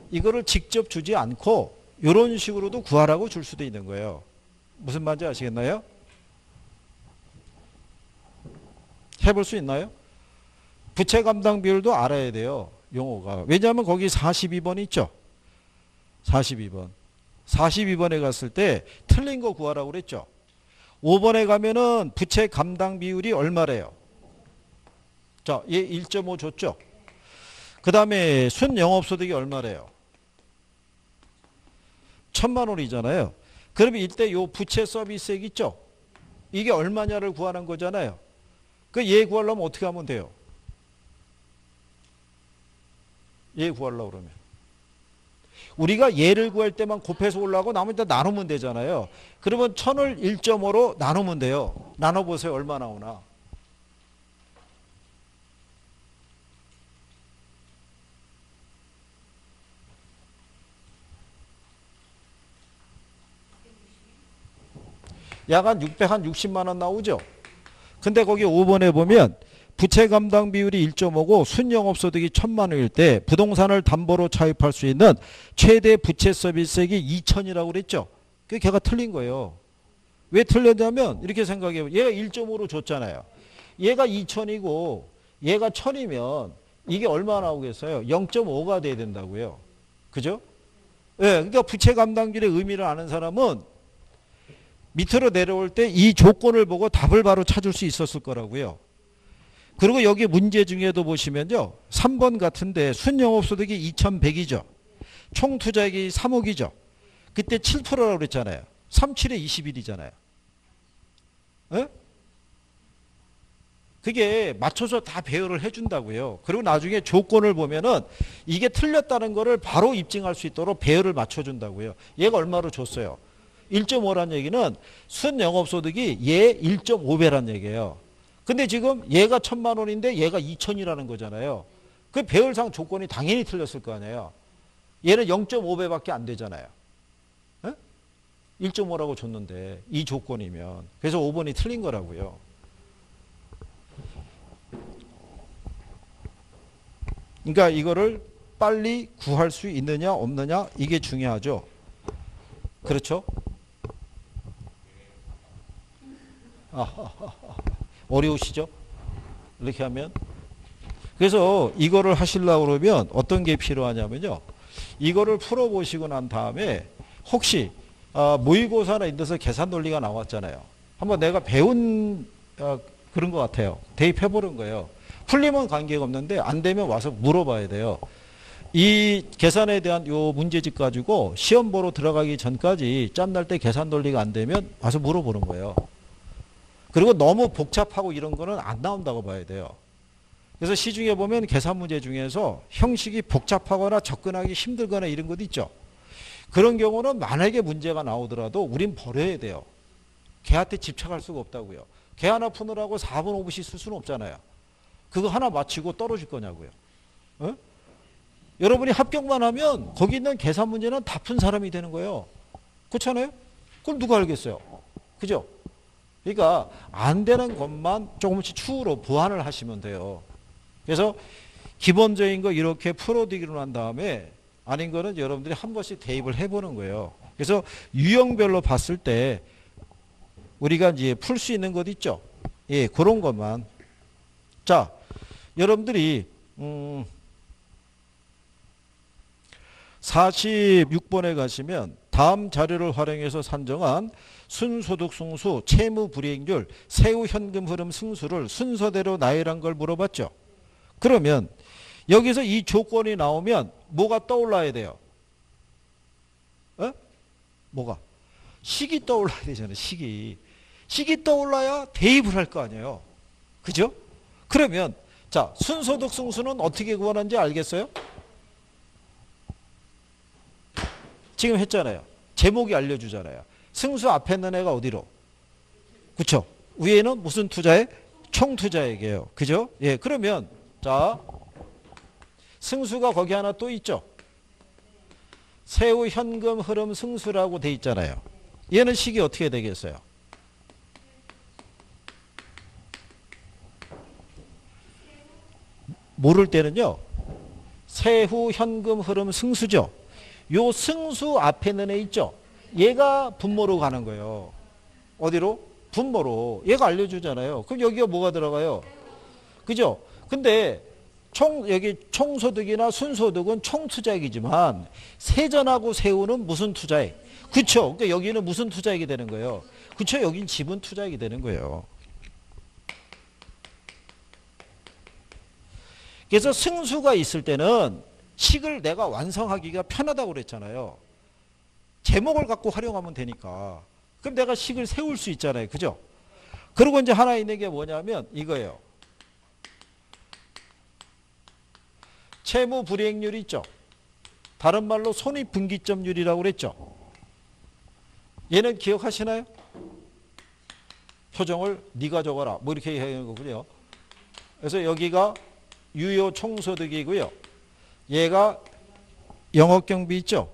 이거를 직접 주지 않고 이런 식으로도 구하라고 줄 수도 있는 거예요. 무슨 말인지 아시겠나요? 해볼 수 있나요? 부채 감당 비율도 알아야 돼요. 용어가. 왜냐하면 거기 42번 있죠? 42번. 42번에 갔을 때 틀린 거 구하라고 그랬죠? 5번에 가면은 부채 감당 비율이 얼마래요? 자, 얘 1.5 줬죠? 그 다음에 순영업소득이 얼마래요? 1,000만 원이잖아요. 그러면 이때 요 부채 서비스액 있죠? 이게 얼마냐를 구하는 거잖아요. 그 얘 구하려면 어떻게 하면 돼요? 얘 구하려고 그러면. 우리가 얘를 구할 때만 곱해서 올라가고 나머지 다 나누면 되잖아요. 그러면 1000을 1.5로 나누면 돼요. 나눠보세요. 얼마 나오나. 약 한 660만 원 나오죠. 근데 거기 5번에 보면 부채 감당 비율이 1.5고 순영업소득이 1,000만 원일 때 부동산을 담보로 차입할 수 있는 최대 부채 서비스액이 2천이라고 그랬죠. 그게 걔가 틀린 거예요. 왜 틀렸냐면 이렇게 생각해요. 얘가 1.5로 줬잖아요. 얘가 2천이고 얘가 1,000이면 이게 얼마 나오겠어요? 0.5가 돼야 된다고요. 그죠? 예, 그러니까 부채 감당률의 의미를 아는 사람은 밑으로 내려올 때 이 조건을 보고 답을 바로 찾을 수 있었을 거라고요. 그리고 여기 문제 중에도 보시면요. 3번 같은데 순영업소득이 2,100이죠. 총 투자액이 3억이죠. 그때 7%라고 그랬잖아요. 37에 21이잖아요. 에? 그게 맞춰서 다 배열을 해준다고요. 그리고 나중에 조건을 보면은 이게 틀렸다는 거를 바로 입증할 수 있도록 배열을 맞춰준다고요. 얘가 얼마로 줬어요? 1.5란 얘기는 순영업소득이 얘 1.5배란 얘기예요. 근데 지금 얘가 1,000만 원인데 얘가 2천이라는 거잖아요. 그 배열상 조건이 당연히 틀렸을 거 아니에요. 얘는 0.5배밖에 안 되잖아요. 1.5라고 줬는데 이 조건이면. 그래서 5번이 틀린 거라고요. 그러니까 이거를 빨리 구할 수 있느냐 없느냐 이게 중요하죠. 그렇죠? 어려우시죠? 이렇게 하면. 그래서 이거를 하시려고 그러면 어떤 게 필요하냐면요. 이거를 풀어보시고 난 다음에 혹시 모의고사나 이런 데서 계산 논리가 나왔잖아요. 한번 내가 배운 그런 것 같아요. 대입해보는 거예요. 풀리면 관계가 없는데 안 되면 와서 물어봐야 돼요. 이 계산에 대한 요 문제집 가지고 시험 보러 들어가기 전까지 짬날 때 계산 논리가 안 되면 와서 물어보는 거예요. 그리고 너무 복잡하고 이런 거는 안 나온다고 봐야 돼요. 그래서 시중에 보면 계산 문제 중에서 형식이 복잡하거나 접근하기 힘들거나 이런 것도 있죠. 그런 경우는 만약에 문제가 나오더라도 우린 버려야 돼요. 걔한테 집착할 수가 없다고요. 걔 하나 푸느라고 4분 5분씩 쓸 수는 없잖아요. 그거 하나 맞히고 떨어질 거냐고요. 어? 여러분이 합격만 하면 거기 있는 계산 문제는 다 푼 사람이 되는 거예요. 그렇잖아요? 그걸 누가 알겠어요? 그죠? 그러니까 안 되는 것만 조금씩 추후로 보완을 하시면 돼요. 그래서 기본적인 거 이렇게 풀어두기로 난 다음에 아닌 거는 여러분들이 한 번씩 대입을 해보는 거예요. 그래서 유형별로 봤을 때 우리가 이제 풀 수 있는 것 있죠? 예, 그런 것만. 자, 여러분들이 46번에 가시면 다음 자료를 활용해서 산정한 순소득 승수, 채무 불이익률, 세후 현금 흐름 승수를 순서대로 나열한 걸 물어봤죠. 그러면 여기서 이 조건이 나오면 뭐가 떠올라야 돼요? 어? 뭐가? 식이 떠올라야 되잖아요. 식이. 식이 떠올라야 대입을 할 거 아니에요. 그죠? 그러면 자, 순소득 승수는 어떻게 구하는지 알겠어요? 지금 했잖아요. 제목이 알려주잖아요. 승수 앞에 있는 애가 어디로? 그쵸? 위에는 무슨 투자액? 총투자액이에요. 그죠? 예, 그러면 자, 승수가 거기 하나 또 있죠. 세후 현금 흐름 승수라고 돼 있잖아요. 얘는 식이 어떻게 되겠어요? 모를 때는요. 세후 현금 흐름 승수죠. 요 승수 앞에 있는 애 있죠. 얘가 분모로 가는 거예요. 어디로? 분모로. 얘가 알려주잖아요. 그럼 여기가 뭐가 들어가요? 그죠? 근데 여기 총소득이나 순소득은 총투자액이지만 세전하고 세후는 무슨 투자액? 그쵸? 그러니까 여기는 무슨 투자액이 되는 거예요? 그쵸? 여긴 지분 투자액이 되는 거예요. 그래서 승수가 있을 때는 식을 내가 완성하기가 편하다고 그랬잖아요. 제목을 갖고 활용하면 되니까. 그럼 내가 식을 세울 수 있잖아요. 그죠? 그리고 이제 하나 있는 게 뭐냐면 이거예요. 채무 불이익률이 있죠. 다른 말로 손익분기점률이라고 그랬죠. 얘는 기억하시나요? 표정을 네가 적어라. 뭐 이렇게 하는 거군요. 그래서 여기가 유효 총소득이고요. 얘가 영업경비 있죠.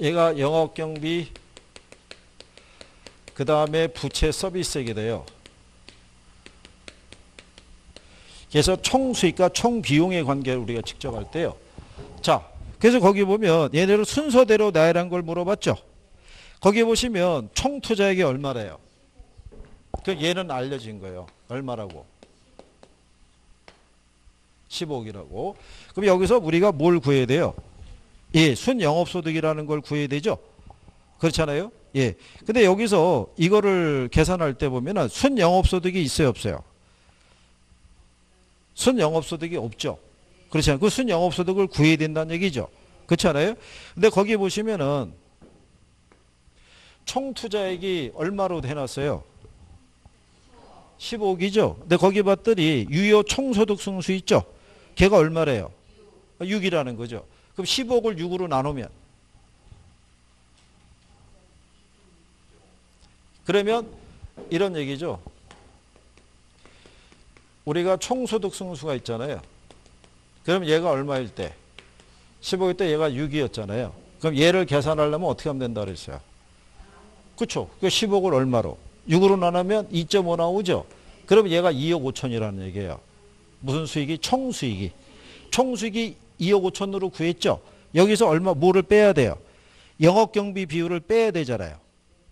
얘가 영업경비, 그 다음에 부채 서비스액이 돼요. 그래서 총수익과 총비용의 관계를 우리가 직접 할 때요. 자, 그래서 거기 보면 얘네를 순서대로 나열한 걸 물어봤죠. 거기 보시면 총투자액이 얼마래요? 그 얘는 알려진 거예요. 얼마라고? 15억이라고. 그럼 여기서 우리가 뭘 구해야 돼요? 예, 순영업소득이라는 걸 구해야 되죠. 그렇잖아요. 예. 근데 여기서 이거를 계산할 때 보면은 순영업소득이 있어요, 없어요? 순영업소득이 없죠. 그렇지 않아요? 그 순영업소득을 구해야 된다는 얘기죠. 그렇지 않아요? 근데 거기 보시면은 총투자액이 얼마로 해놨어요? 15억이죠. 근데 거기 봤더니 유효 총소득 승수 있죠? 걔가 얼마래요? 6이라는 거죠. 그럼 15억을 6으로 나누면 그러면 이런 얘기죠. 우리가 총소득 승수가 있잖아요. 그럼 얘가 얼마일 때? 15일 때 얘가 6이었잖아요. 그럼 얘를 계산하려면 어떻게 하면 된다 그랬어요? 그렇죠. 그 10억을 얼마로? 6으로 나누면 2.5 나오죠. 그럼 얘가 2억 5천이라는 얘기예요. 무슨 수익이? 총수익이. 총수익이 2억 5천으로 구했죠. 여기서 얼마 뭐를 빼야 돼요? 영업경비 비율을 빼야 되잖아요.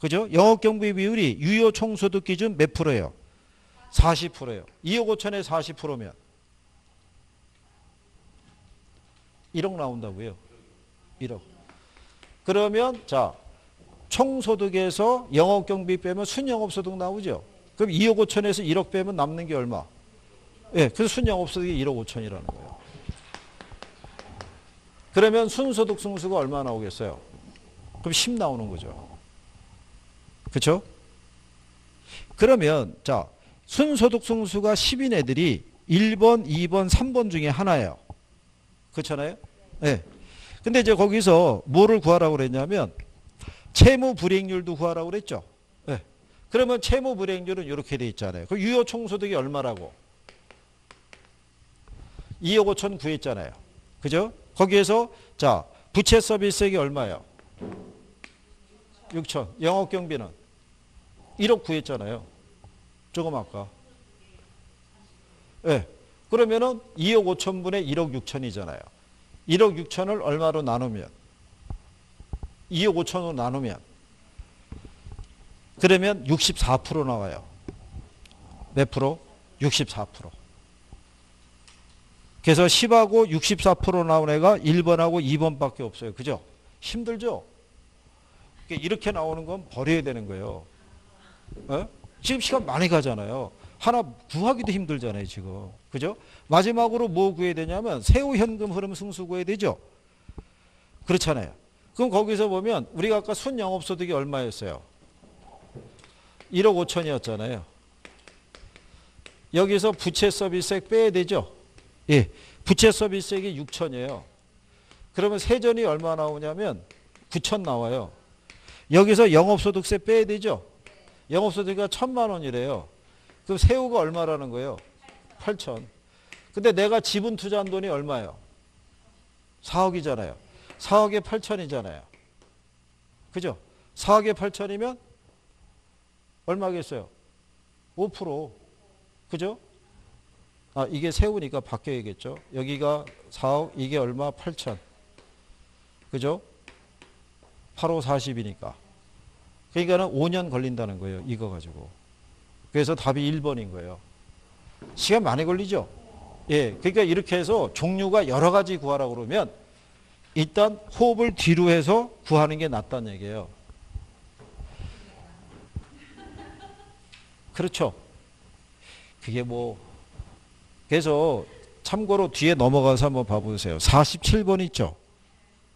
그죠? 영업경비 비율이 유효 총소득 기준 몇 프로예요? 40%예요. 2억 5천에 40%면 1억 나온다고요. 1억. 그러면 자, 총소득에서 영업경비 빼면 순영업소득 나오죠. 그럼 2억 5천에서 1억 빼면 남는 게 얼마? 예, 그래서 순영업소득이 1억 5천이라는 거예요. 그러면 순소득 승수가 얼마 나오겠어요? 그럼 10 나오는 거죠. 그렇죠? 그러면 자, 순소득 승수가 10인 애들이 1번, 2번, 3번 중에 하나예요. 그렇잖아요? 네. 근데 이제 거기서 뭐를 구하라고 그랬냐면 채무 불이익률도 구하라고 그랬죠. 네. 그러면 채무 불이익률은 이렇게 돼 있잖아요. 그 유효 총소득이 얼마라고? 2억 5천 구했잖아요. 그죠? 거기에서 자, 부채 서비스액이 얼마예요? 6천. 영업경비는 1억 구했잖아요. 조금 아까. 예. 네. 그러면은 2억 5천분의 1억 6천이잖아요. 1억 6천을 얼마로 나누면 2억 5천으로 나누면 그러면 64% 나와요. 몇 프로? 64%. 그래서 10하고 64% 나온 애가 1번하고 2번밖에 없어요. 그죠? 힘들죠? 이렇게 나오는 건 버려야 되는 거예요. 어? 지금 시간 많이 가잖아요. 하나 구하기도 힘들잖아요, 지금. 그죠? 마지막으로 뭐 구해야 되냐면 세후 현금 흐름 승수 구해야 되죠. 그렇잖아요. 그럼 거기서 보면 우리가 아까 순 영업소득이 얼마였어요? 1억 5천이었잖아요. 여기서 부채 서비스액 빼야 되죠. 예. 부채 서비스액이 6천이에요. 그러면 세전이 얼마 나오냐면 9천 나와요. 여기서 영업소득세 빼야 되죠. 영업소득이 1,000만 원이래요. 그럼 세후가 얼마라는 거예요? 8천. 근데 내가 지분 투자한 돈이 얼마예요? 4억이잖아요. 4억에 8천이잖아요. 그죠? 4억에 8천이면 얼마겠어요? 5%. 그죠? 아, 이게 세우니까 바뀌어야겠죠. 여기가 4억, 이게 얼마? 8천. 그죠? 8호 40이니까. 그러니까는 5년 걸린다는 거예요. 이거 가지고. 그래서 답이 1번인 거예요. 시간 많이 걸리죠? 예. 그러니까 이렇게 해서 종류가 여러 가지 구하라고 그러면 일단 호흡을 뒤로 해서 구하는 게 낫다는 얘기예요. 그렇죠? 그게 뭐 그래서 참고로 뒤에 넘어가서 한번 봐보세요. 47번 있죠?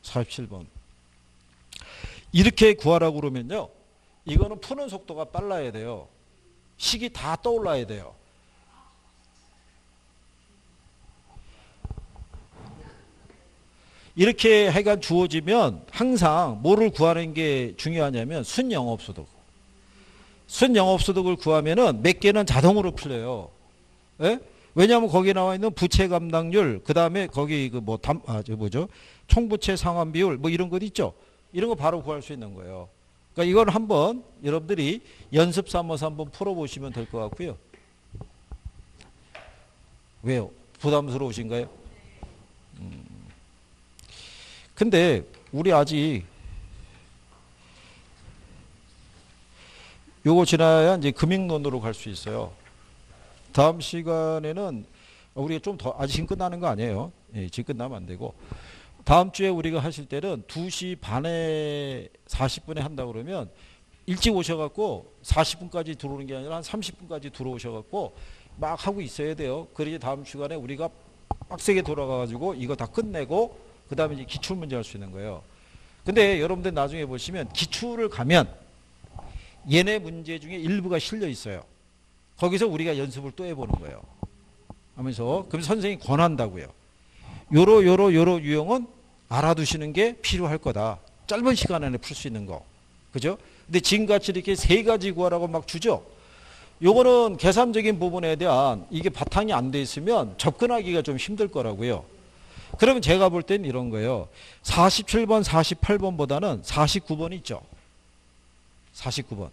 47번. 이렇게 구하라고 그러면요. 이거는 푸는 속도가 빨라야 돼요. 식이 다 떠올라야 돼요. 이렇게 해가 주어지면 항상 뭐를 구하는 게 중요하냐면 순영업소득. 순영업소득을 구하면은 몇 개는 자동으로 풀려요. 예? 왜냐하면 거기 나와 있는 부채 감당률, 그 다음에 거기 그 뭐 뭐죠? 총부채 상환 비율, 뭐 이런 것 있죠? 이런 거 바로 구할 수 있는 거예요. 그러니까 이건 한번 여러분들이 연습 삼아서 한번 풀어보시면 될 것 같고요. 왜요? 부담스러우신가요? 근데 우리 아직 요거 지나야 이제 금융론으로 갈 수 있어요. 다음 시간에는 우리가 좀 더 아직 끝나는 거 아니에요. 예, 지금 끝나면 안 되고 다음 주에 우리가 하실 때는 2시 반에 40분에 한다 그러면 일찍 오셔갖고 40분까지 들어오는 게 아니라 한 30분까지 들어오셔갖고 막 하고 있어야 돼요. 그래야 다음 시간에 우리가 빡세게 돌아가가지고 이거 다 끝내고 그 다음에 이제 기출문제 할 수 있는 거예요. 근데 여러분들 나중에 보시면 기출을 가면 얘네 문제 중에 일부가 실려 있어요. 거기서 우리가 연습을 또 해보는 거예요. 하면서 그럼 선생님이 권한다고요. 요러 유형은 알아두시는 게 필요할 거다. 짧은 시간 안에 풀 수 있는 거. 그죠? 근데 지금같이 이렇게 세 가지 구하라고 막 주죠. 요거는 계산적인 부분에 대한 이게 바탕이 안 돼 있으면 접근하기가 좀 힘들 거라고요. 그러면 제가 볼 땐 이런 거예요. 47번, 48번보다는 49번 있죠. 49번.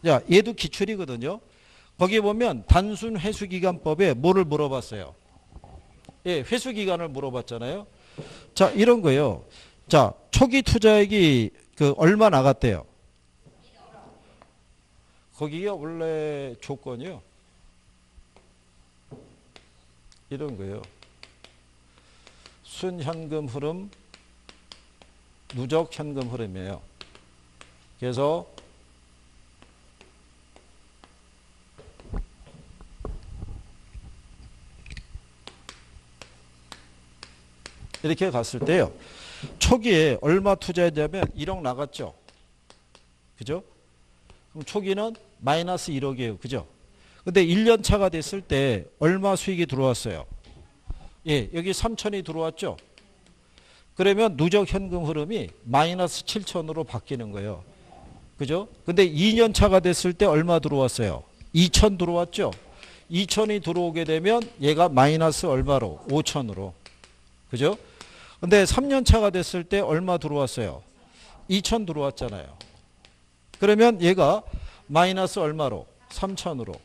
자, 얘도 기출이거든요. 거기에 보면 단순 회수기간법에 뭐를 물어봤어요? 예, 회수기간을 물어봤잖아요. 자, 이런 거예요. 자, 초기 투자액이 그 얼마 나갔대요? 거기가 원래 조건이요. 이런 거예요. 순현금 흐름, 누적 현금 흐름이에요. 그래서 이렇게 갔을 때요. 초기에 얼마 투자했냐면 1억 나갔죠. 그죠? 그럼 초기는 마이너스 1억이에요. 그죠? 근데 1년 차가 됐을 때 얼마 수익이 들어왔어요? 예, 여기 3천이 들어왔죠. 그러면 누적 현금 흐름이 마이너스 7천으로 바뀌는 거예요. 그죠? 근데 2년 차가 됐을 때 얼마 들어왔어요? 2천 들어왔죠. 2천이 들어오게 되면 얘가 마이너스 얼마로? 5천으로. 그죠? 근데 3년 차가 됐을 때 얼마 들어왔어요? 2천 들어왔잖아요. 그러면 얘가 마이너스 얼마로? 3천으로.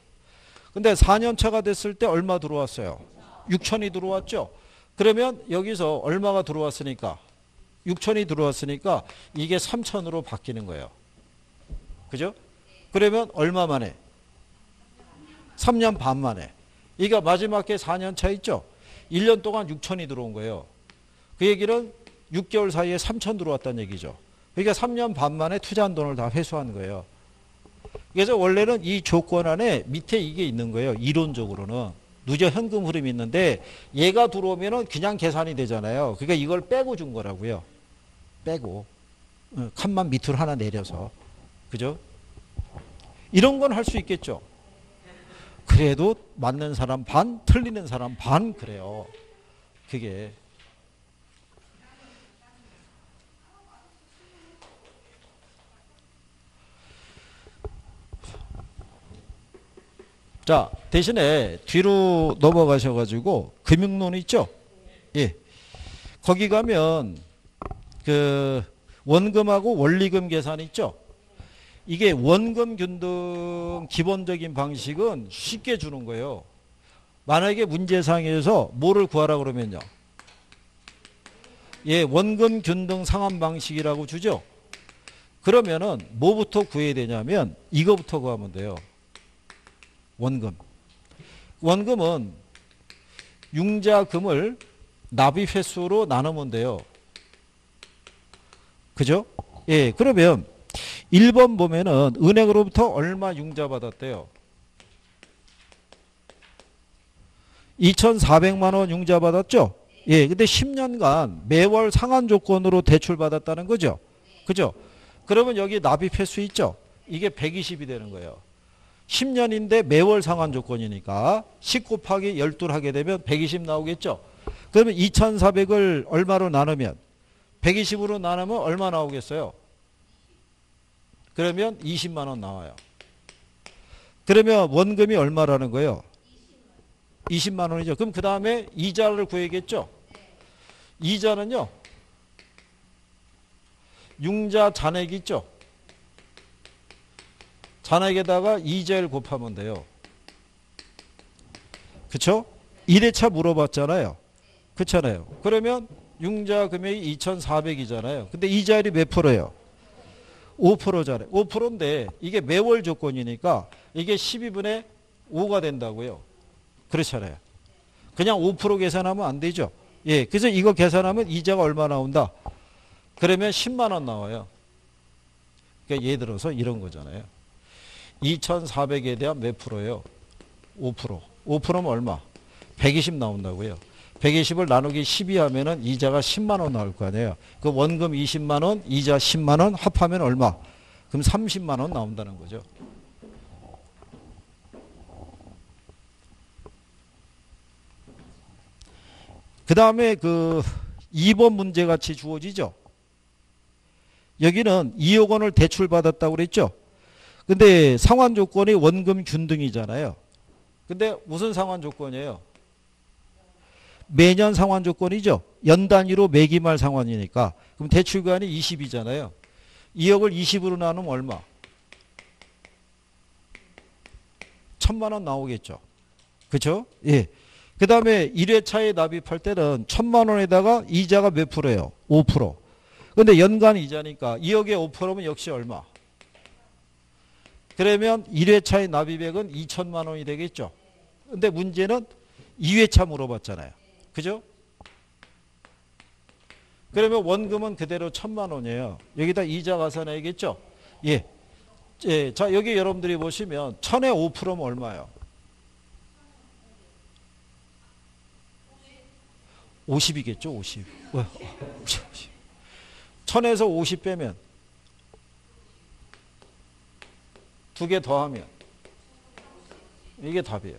근데 4년 차가 됐을 때 얼마 들어왔어요? 6천이 들어왔죠. 그러면 여기서 얼마가 들어왔으니까 6천이 들어왔으니까 이게 3천으로 바뀌는 거예요. 그죠? 그러면 얼마 만에? 3년 반 만에. 그러니까 마지막 게 4년 차 있죠. 1년 동안 6천이 들어온 거예요. 그 얘기는 6개월 사이에 3천 들어왔다는 얘기죠. 그러니까 3년 반 만에 투자한 돈을 다 회수한 거예요. 그래서 원래는 이 조건 안에 밑에 이게 있는 거예요. 이론적으로는. 누적 현금 흐름이 있는데 얘가 들어오면은 그냥 계산이 되잖아요. 그러니까 이걸 빼고 준 거라고요. 빼고. 칸만 밑으로 하나 내려서. 그죠? 이런 건 할 수 있겠죠. 그래도 맞는 사람 반, 틀리는 사람 반 그래요. 그게. 자, 대신에 뒤로 넘어가셔가지고 금융론 있죠? 예. 거기 가면 그 원금하고 원리금 계산 있죠? 이게 원금 균등 기본적인 방식은 쉽게 주는 거예요. 만약에 문제상에서 뭐를 구하라 그러면요. 예, 원금 균등 상환 방식이라고 주죠? 그러면은 뭐부터 구해야 되냐면 이거부터 구하면 돼요. 원금. 원금은 융자금을 납입 횟수로 나누면 돼요. 그죠? 예, 그러면 1번 보면은 은행으로부터 얼마 융자 받았대요? 2,400만 원 융자 받았죠? 예, 근데 10년간 매월 상한 조건으로 대출 받았다는 거죠? 그죠? 그러면 여기 납입 횟수 있죠? 이게 120이 되는 거예요. 10년인데 매월 상한 조건이니까 10 곱하기 12를 하게 되면 120 나오겠죠? 그러면 2,400을 얼마로 나누면 120으로 나누면 얼마 나오겠어요? 그러면 20만 원 나와요. 그러면 원금이 얼마라는 거예요? 20만 원이죠. 그럼 그 다음에 이자를 구해야겠죠? 이자는요. 융자 잔액 있죠? 잔액에다가 이자를 곱하면 돼요. 그쵸? 1회차 물어봤잖아요. 그렇잖아요. 그러면 융자 금액이 2,400이잖아요. 근데 이자율이 몇 프로예요? 5%잖아요. 5%인데 이게 매월 조건이니까 이게 12분의 5가 된다고요. 그렇잖아요. 그냥 5% 계산하면 안 되죠. 예, 그래서 이거 계산하면 이자가 얼마 나온다? 그러면 10만 원 나와요. 그러니까 예를 들어서 이런 거잖아요. 2,400에 대한 몇 프로예요? 5%. 5%면 얼마? 120 나온다고요. 120을 나누기 12 하면은 이자가 10만 원 나올 거 아니에요. 그 원금 20만 원, 이자 10만 원 합하면 얼마? 그럼 30만 원 나온다는 거죠. 그 다음에 그 2번 문제 같이 주어지죠. 여기는 2억 원을 대출받았다고 그랬죠. 근데 상환 조건이 원금 균등이잖아요. 근데 무슨 상환 조건이에요? 매년 상환 조건이죠. 연 단위로 매기말 상환이니까. 그럼 대출기간이 20이잖아요. 2억을 20으로 나누면 얼마? 1,000만 원 나오겠죠. 그렇죠? 예. 그 다음에 1회차에 납입할 때는 1,000만 원에다가 이자가 몇 프로예요? 5%. 근데 연간 이자니까 2억에 5%면 역시 얼마? 그러면 1회차의 납입액은 2천만 원이 되겠죠. 근데 문제는 2회차 물어봤잖아요. 그죠? 그러면 원금은 그대로 1,000만 원이에요. 여기다 이자 가산해야겠죠? 예. 예. 자, 여기 여러분들이 보시면 1,000에 5%면 얼마예요? 50이겠죠, 50. 1000에서 50 빼면 두 개 더하면 이게 답이에요.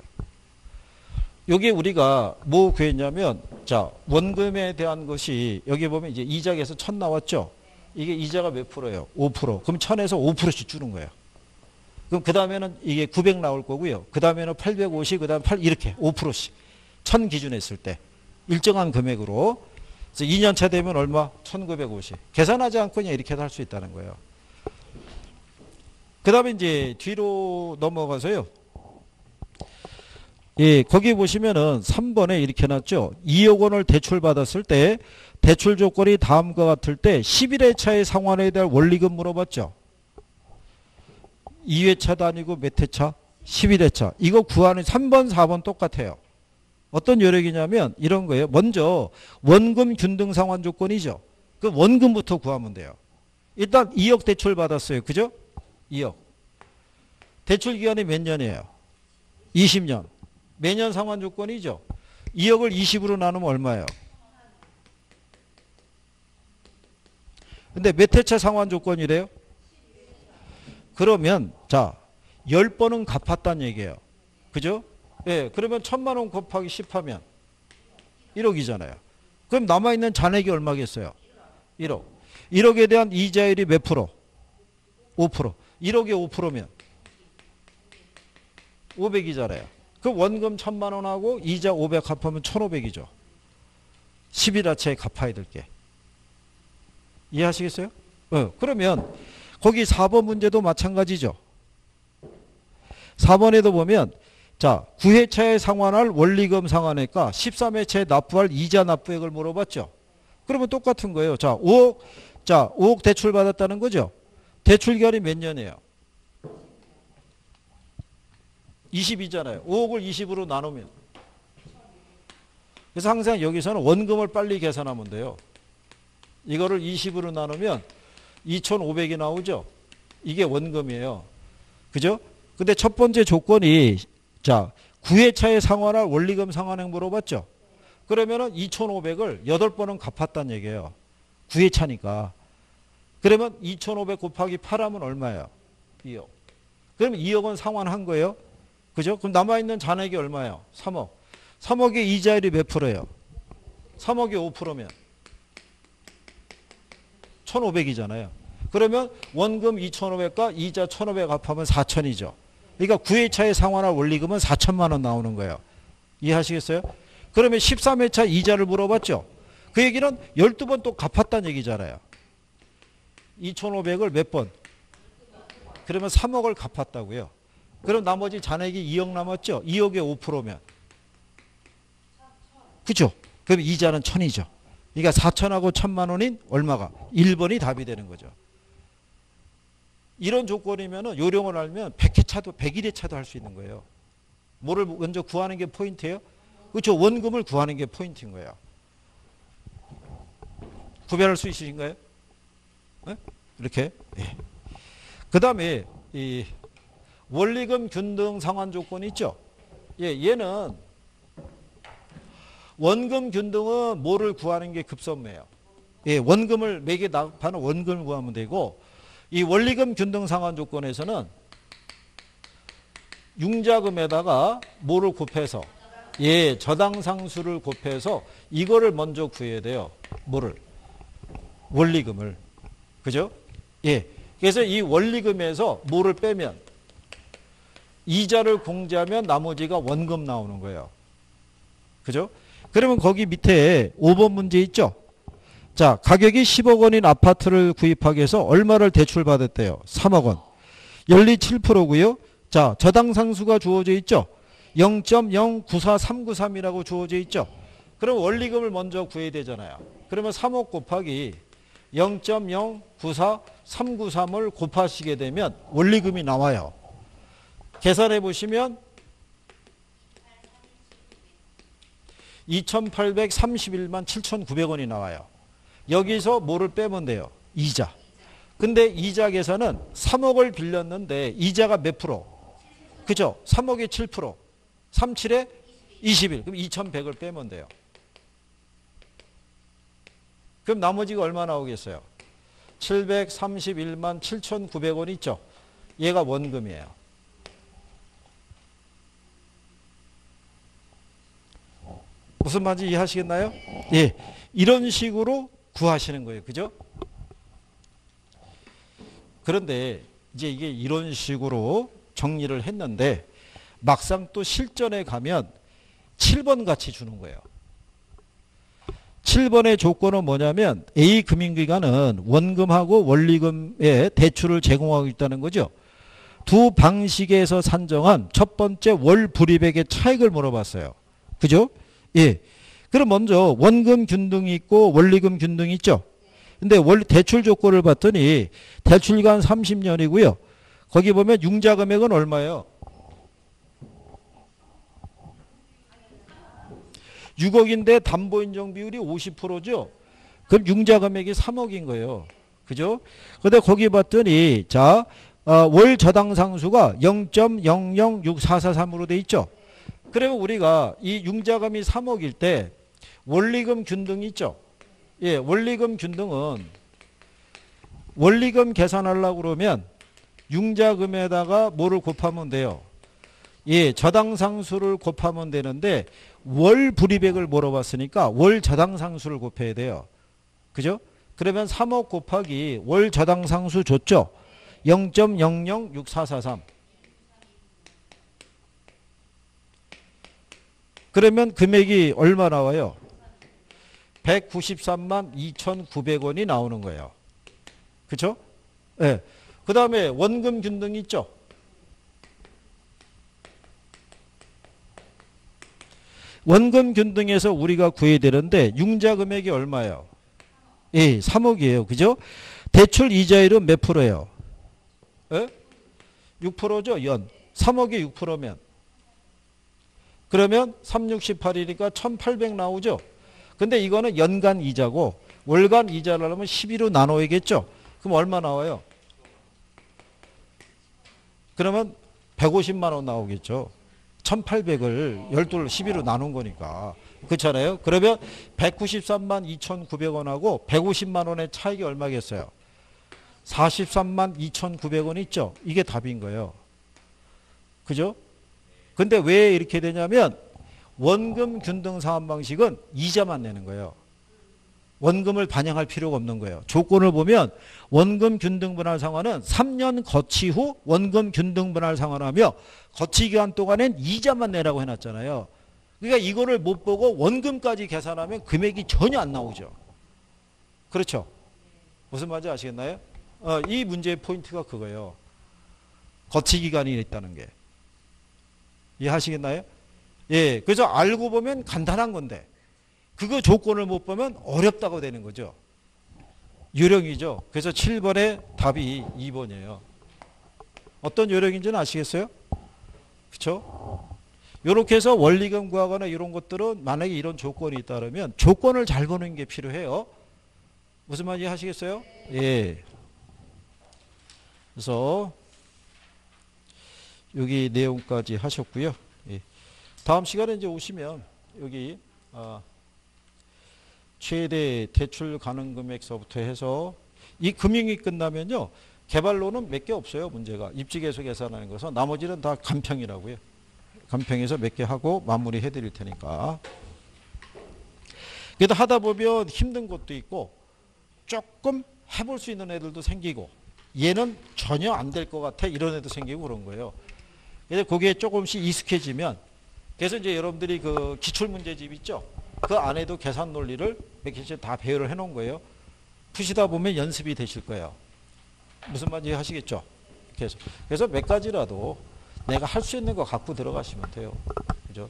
여기 우리가 뭐 구했냐면, 자, 원금에 대한 것이 여기 보면 이제 이자에서 1,000 나왔죠? 이게 이자가 몇 프로예요? 5%. 그럼 1,000에서 5%씩 주는 거예요. 그럼 그 다음에는 이게 900 나올 거고요. 그 다음에는 850, 그 다음 8, 이렇게 5%씩. 1,000 기준 했을 때. 일정한 금액으로. 그래서 2년차 되면 얼마? 1,950. 계산하지 않고 그냥 이렇게 할 수 있다는 거예요. 그 다음에 이제 뒤로 넘어가서요. 예, 거기 보시면은 3번에 이렇게 놨죠. 2억 원을 대출받았을 때 대출 조건이 다음과 같을 때 11회차의 상환에 대한 원리금 물어봤죠. 2회차도 아니고 몇 회차? 11회차. 이거 구하는 3번, 4번 똑같아요. 어떤 요령이냐면 이런 거예요. 먼저 원금 균등 상환 조건이죠. 그 원금부터 구하면 돼요. 일단 2억 대출 받았어요. 그죠? 2억. 대출 기간이 몇 년이에요? 20년. 매년 상환 조건이죠. 2억을 20으로 나누면 얼마예요? 근데 몇 회차 상환 조건이래요? 그러면 자 10번은 갚았다는 얘기예요. 그죠? 예, 그러면 1,000만 원 곱하기 10 하면 1억이잖아요. 그럼 남아있는 잔액이 얼마겠어요? 1억. 1억에 대한 이자율이 몇 프로? 5%. 1억에 5%면 500이잖아요. 그 원금 1,000만 원하고 이자 500 합하면 1,500이죠. 11화차에 갚아야 될 게. 이해하시겠어요? 그러면 거기 4번 문제도 마찬가지죠. 4번에도 보면 자 9회차에 상환할 원리금 상환액과 13회차에 납부할 이자 납부액을 물어봤죠. 그러면 똑같은 거예요. 자 5억 대출 받았다는 거죠. 대출 기간이 몇 년이에요? 20이잖아요. 5억을 20으로 나누면. 그래서 항상 여기서는 원금을 빨리 계산하면 돼요. 이거를 20으로 나누면 2,500이 나오죠. 이게 원금이에요. 그죠? 근데 첫 번째 조건이 자 9회차에 상환할 원리금 상환액 물어봤죠. 그러면은 2,500을 8번은 갚았다는 얘기예요. 9회차니까. 그러면 2,500 곱하기 8하면 얼마예요? 2억. 그러면 2억은 상환한 거예요. 그죠? 그럼 남아있는 잔액이 얼마예요? 3억. 3억의 이자율이 몇 프로예요? 3억이 5%면 1,500이잖아요. 그러면 원금 2,500과 이자 1,500 합하면 4,000이죠. 그러니까 9회차에 상환할 원리금은 4천만 원 나오는 거예요. 이해하시겠어요? 그러면 13회차 이자를 물어봤죠. 그 얘기는 12번 또 갚았다는 얘기잖아요. 2,500을 몇 번? 그러면 3억을 갚았다고요. 그럼 나머지 잔액이 2억 남았죠. 2억에 5%면. 그죠? 그럼 이자는 1,000이죠. 그러니까 4천하고 1,000만 원인 얼마가? 1번이 답이 되는 거죠. 이런 조건이면 요령을 알면 100회차도 101회차도 할 수 있는 거예요. 뭐를 먼저 구하는 게 포인트예요? 그렇죠. 원금을 구하는 게 포인트인 거예요. 구별할 수 있으신가요? 네? 이렇게. 네. 그 다음에 이 원리금 균등 상환 조건이 있죠. 예, 얘는 원금 균등은 뭐를 구하는 게 급선무예요. 예, 원금을 매개 납하는 원금을 구하면 되고 이 원리금 균등 상환 조건에서는 융자금에다가 뭐를 곱해서 예, 저당상수를 곱해서 이거를 먼저 구해야 돼요. 뭐를? 원리금을. 그죠? 예. 그래서 이 원리금에서 뭐를 빼면 이자를 공제하면 나머지가 원금 나오는 거예요. 그죠? 그러면 거기 밑에 5번 문제 있죠? 자, 가격이 10억 원인 아파트를 구입하기 위해서 얼마를 대출받았대요? 3억 원. 연리 7%고요. 자, 저당상수가 주어져 있죠? 0.094393이라고 주어져 있죠? 그럼 원리금을 먼저 구해야 되잖아요. 그러면 3억 곱하기 0.094393을 곱하시게 되면 원리금이 나와요. 계산해 보시면 2,831만 7,900원이 나와요. 여기서 뭐를 빼면 돼요? 이자. 근데 이자 계산은 3억을 빌렸는데 이자가 몇 프로? 그죠? 3억에 7%. 37에 21. 그럼 2,100을 빼면 돼요. 그럼 나머지가 얼마 나오겠어요? 731만 7,900원 있죠? 얘가 원금이에요. 무슨 말인지 이해하시겠나요? 예. 이런 식으로 구하시는 거예요. 그죠? 그런데 이제 이게 이런 식으로 정리를 했는데 막상 또 실전에 가면 7번 같이 주는 거예요. 7번의 조건은 뭐냐면 A 금융기관은 원금하고 원리금에 대출을 제공하고 있다는 거죠. 두 방식에서 산정한 첫 번째 월 불이백의 차익을 물어봤어요. 그죠? 예. 그럼 먼저 원금 균등이 있고 원리금 균등이 있죠. 근데 대출 조건을 봤더니 대출 기간 30년이고요. 거기 보면 융자 금액은 얼마예요? 6억인데 담보 인정 비율이 50%죠. 그럼 융자 금액이 3억인 거예요. 그죠? 근데 거기 봤더니 자, 월 저당 상수가 0.006443으로 돼 있죠. 그러면 우리가 이 융자금이 3억일 때 원리금 균등이 있죠. 예, 원리금 균등은 원리금 계산하려고 그러면 융자금에다가 뭐를 곱하면 돼요? 예, 저당 상수를 곱하면 되는데 월 불이백을 물어봤으니까 월 저당 상수를 곱해야 돼요. 그죠? 그러면 3억 곱하기 월 저당 상수 줬죠? 0.006443. 그러면 금액이 얼마 나와요? 193만 2,900원이 나오는 거예요. 그렇죠? 네. 그 다음에 원금 균등이 있죠? 원금 균등에서 우리가 구해야 되는데 융자 금액이 얼마예요? 예, 3억이에요. 그죠? 대출 이자율은 몇 프로예요? 예? 6%죠? 연. 3억이 6%면. 그러면 3, 6, 18이니까 1,800 나오죠? 근데 이거는 연간 이자고 월간 이자를 하려면 12로 나눠야겠죠? 그럼 얼마 나와요? 그러면 150만 원 나오겠죠? 1,800을 12를 12로 나눈 거니까. 그렇잖아요? 그러면 193만 2,900원하고 150만 원의 차익이 얼마겠어요? 43만 2,900원 있죠? 이게 답인 거예요. 그죠? 근데 왜 이렇게 되냐면 원금 균등 사업 방식은 이자만 내는 거예요. 원금을 반영할 필요가 없는 거예요. 조건을 보면 원금 균등 분할 상환은 3년 거치 후 원금 균등 분할 상환하며 거치 기간 동안엔 이자만 내라고 해놨잖아요. 그러니까 이거를 못 보고 원금까지 계산하면 금액이 전혀 안 나오죠. 그렇죠? 무슨 말인지 아시겠나요? 이 문제의 포인트가 그거예요. 거치 기간이 있다는 게. 이해하시겠나요? 예, 그래서 알고 보면 간단한 건데 그거 조건을 못 보면 어렵다고 되는 거죠. 요령이죠. 그래서 7번의 답이 2번이에요. 어떤 요령인지는 아시겠어요? 그렇죠? 이렇게 해서 원리금 구하거나 이런 것들은 만약에 이런 조건이 있다면 조건을 잘 보는 게 필요해요. 무슨 말인지 하시겠어요? 예. 그래서 여기 내용까지 하셨고요. 예. 다음 시간에 이제 오시면 여기 최대 대출 가능 금액서부터 해서 이 금융이 끝나면요. 개발로는 몇 개 없어요. 문제가. 입지계수 계산하는 것은 나머지는 다 간평이라고요. 간평에서 몇 개 하고 마무리해 드릴 테니까. 그래도 하다 보면 힘든 것도 있고 조금 해볼 수 있는 애들도 생기고 얘는 전혀 안 될 것 같아 이런 애도 생기고 그런 거예요. 그래서 거기에 조금씩 익숙해지면 그래서 이제 여러분들이 그 기출문제집 있죠. 그 안에도 계산 논리를 몇 개씩 다 배열을 해놓은 거예요. 푸시다 보면 연습이 되실 거예요. 무슨 말인지 하시겠죠? 그래서 몇 가지라도 내가 할 수 있는 거 갖고 들어가시면 돼요. 그죠?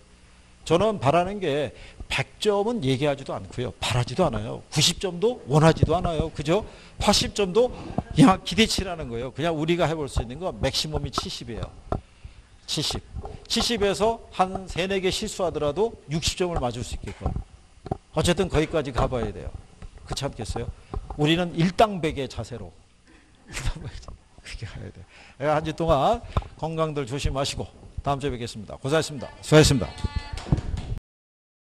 저는 바라는 게 100점은 얘기하지도 않고요. 바라지도 않아요. 90점도 원하지도 않아요. 그죠? 80점도 그냥 기대치라는 거예요. 그냥 우리가 해볼 수 있는 거 맥시멈이 70이에요. 70. 70에서 한 3, 4개 실수하더라도 60점을 맞을 수 있게끔. 어쨌든 거기까지 가봐야 돼요. 그렇지 않겠어요? 우리는 일당백의 자세로. 그렇게 가야 돼요. 한 주 동안 건강들 조심하시고 다음 주에 뵙겠습니다. 고생하셨습니다. 수고하셨습니다.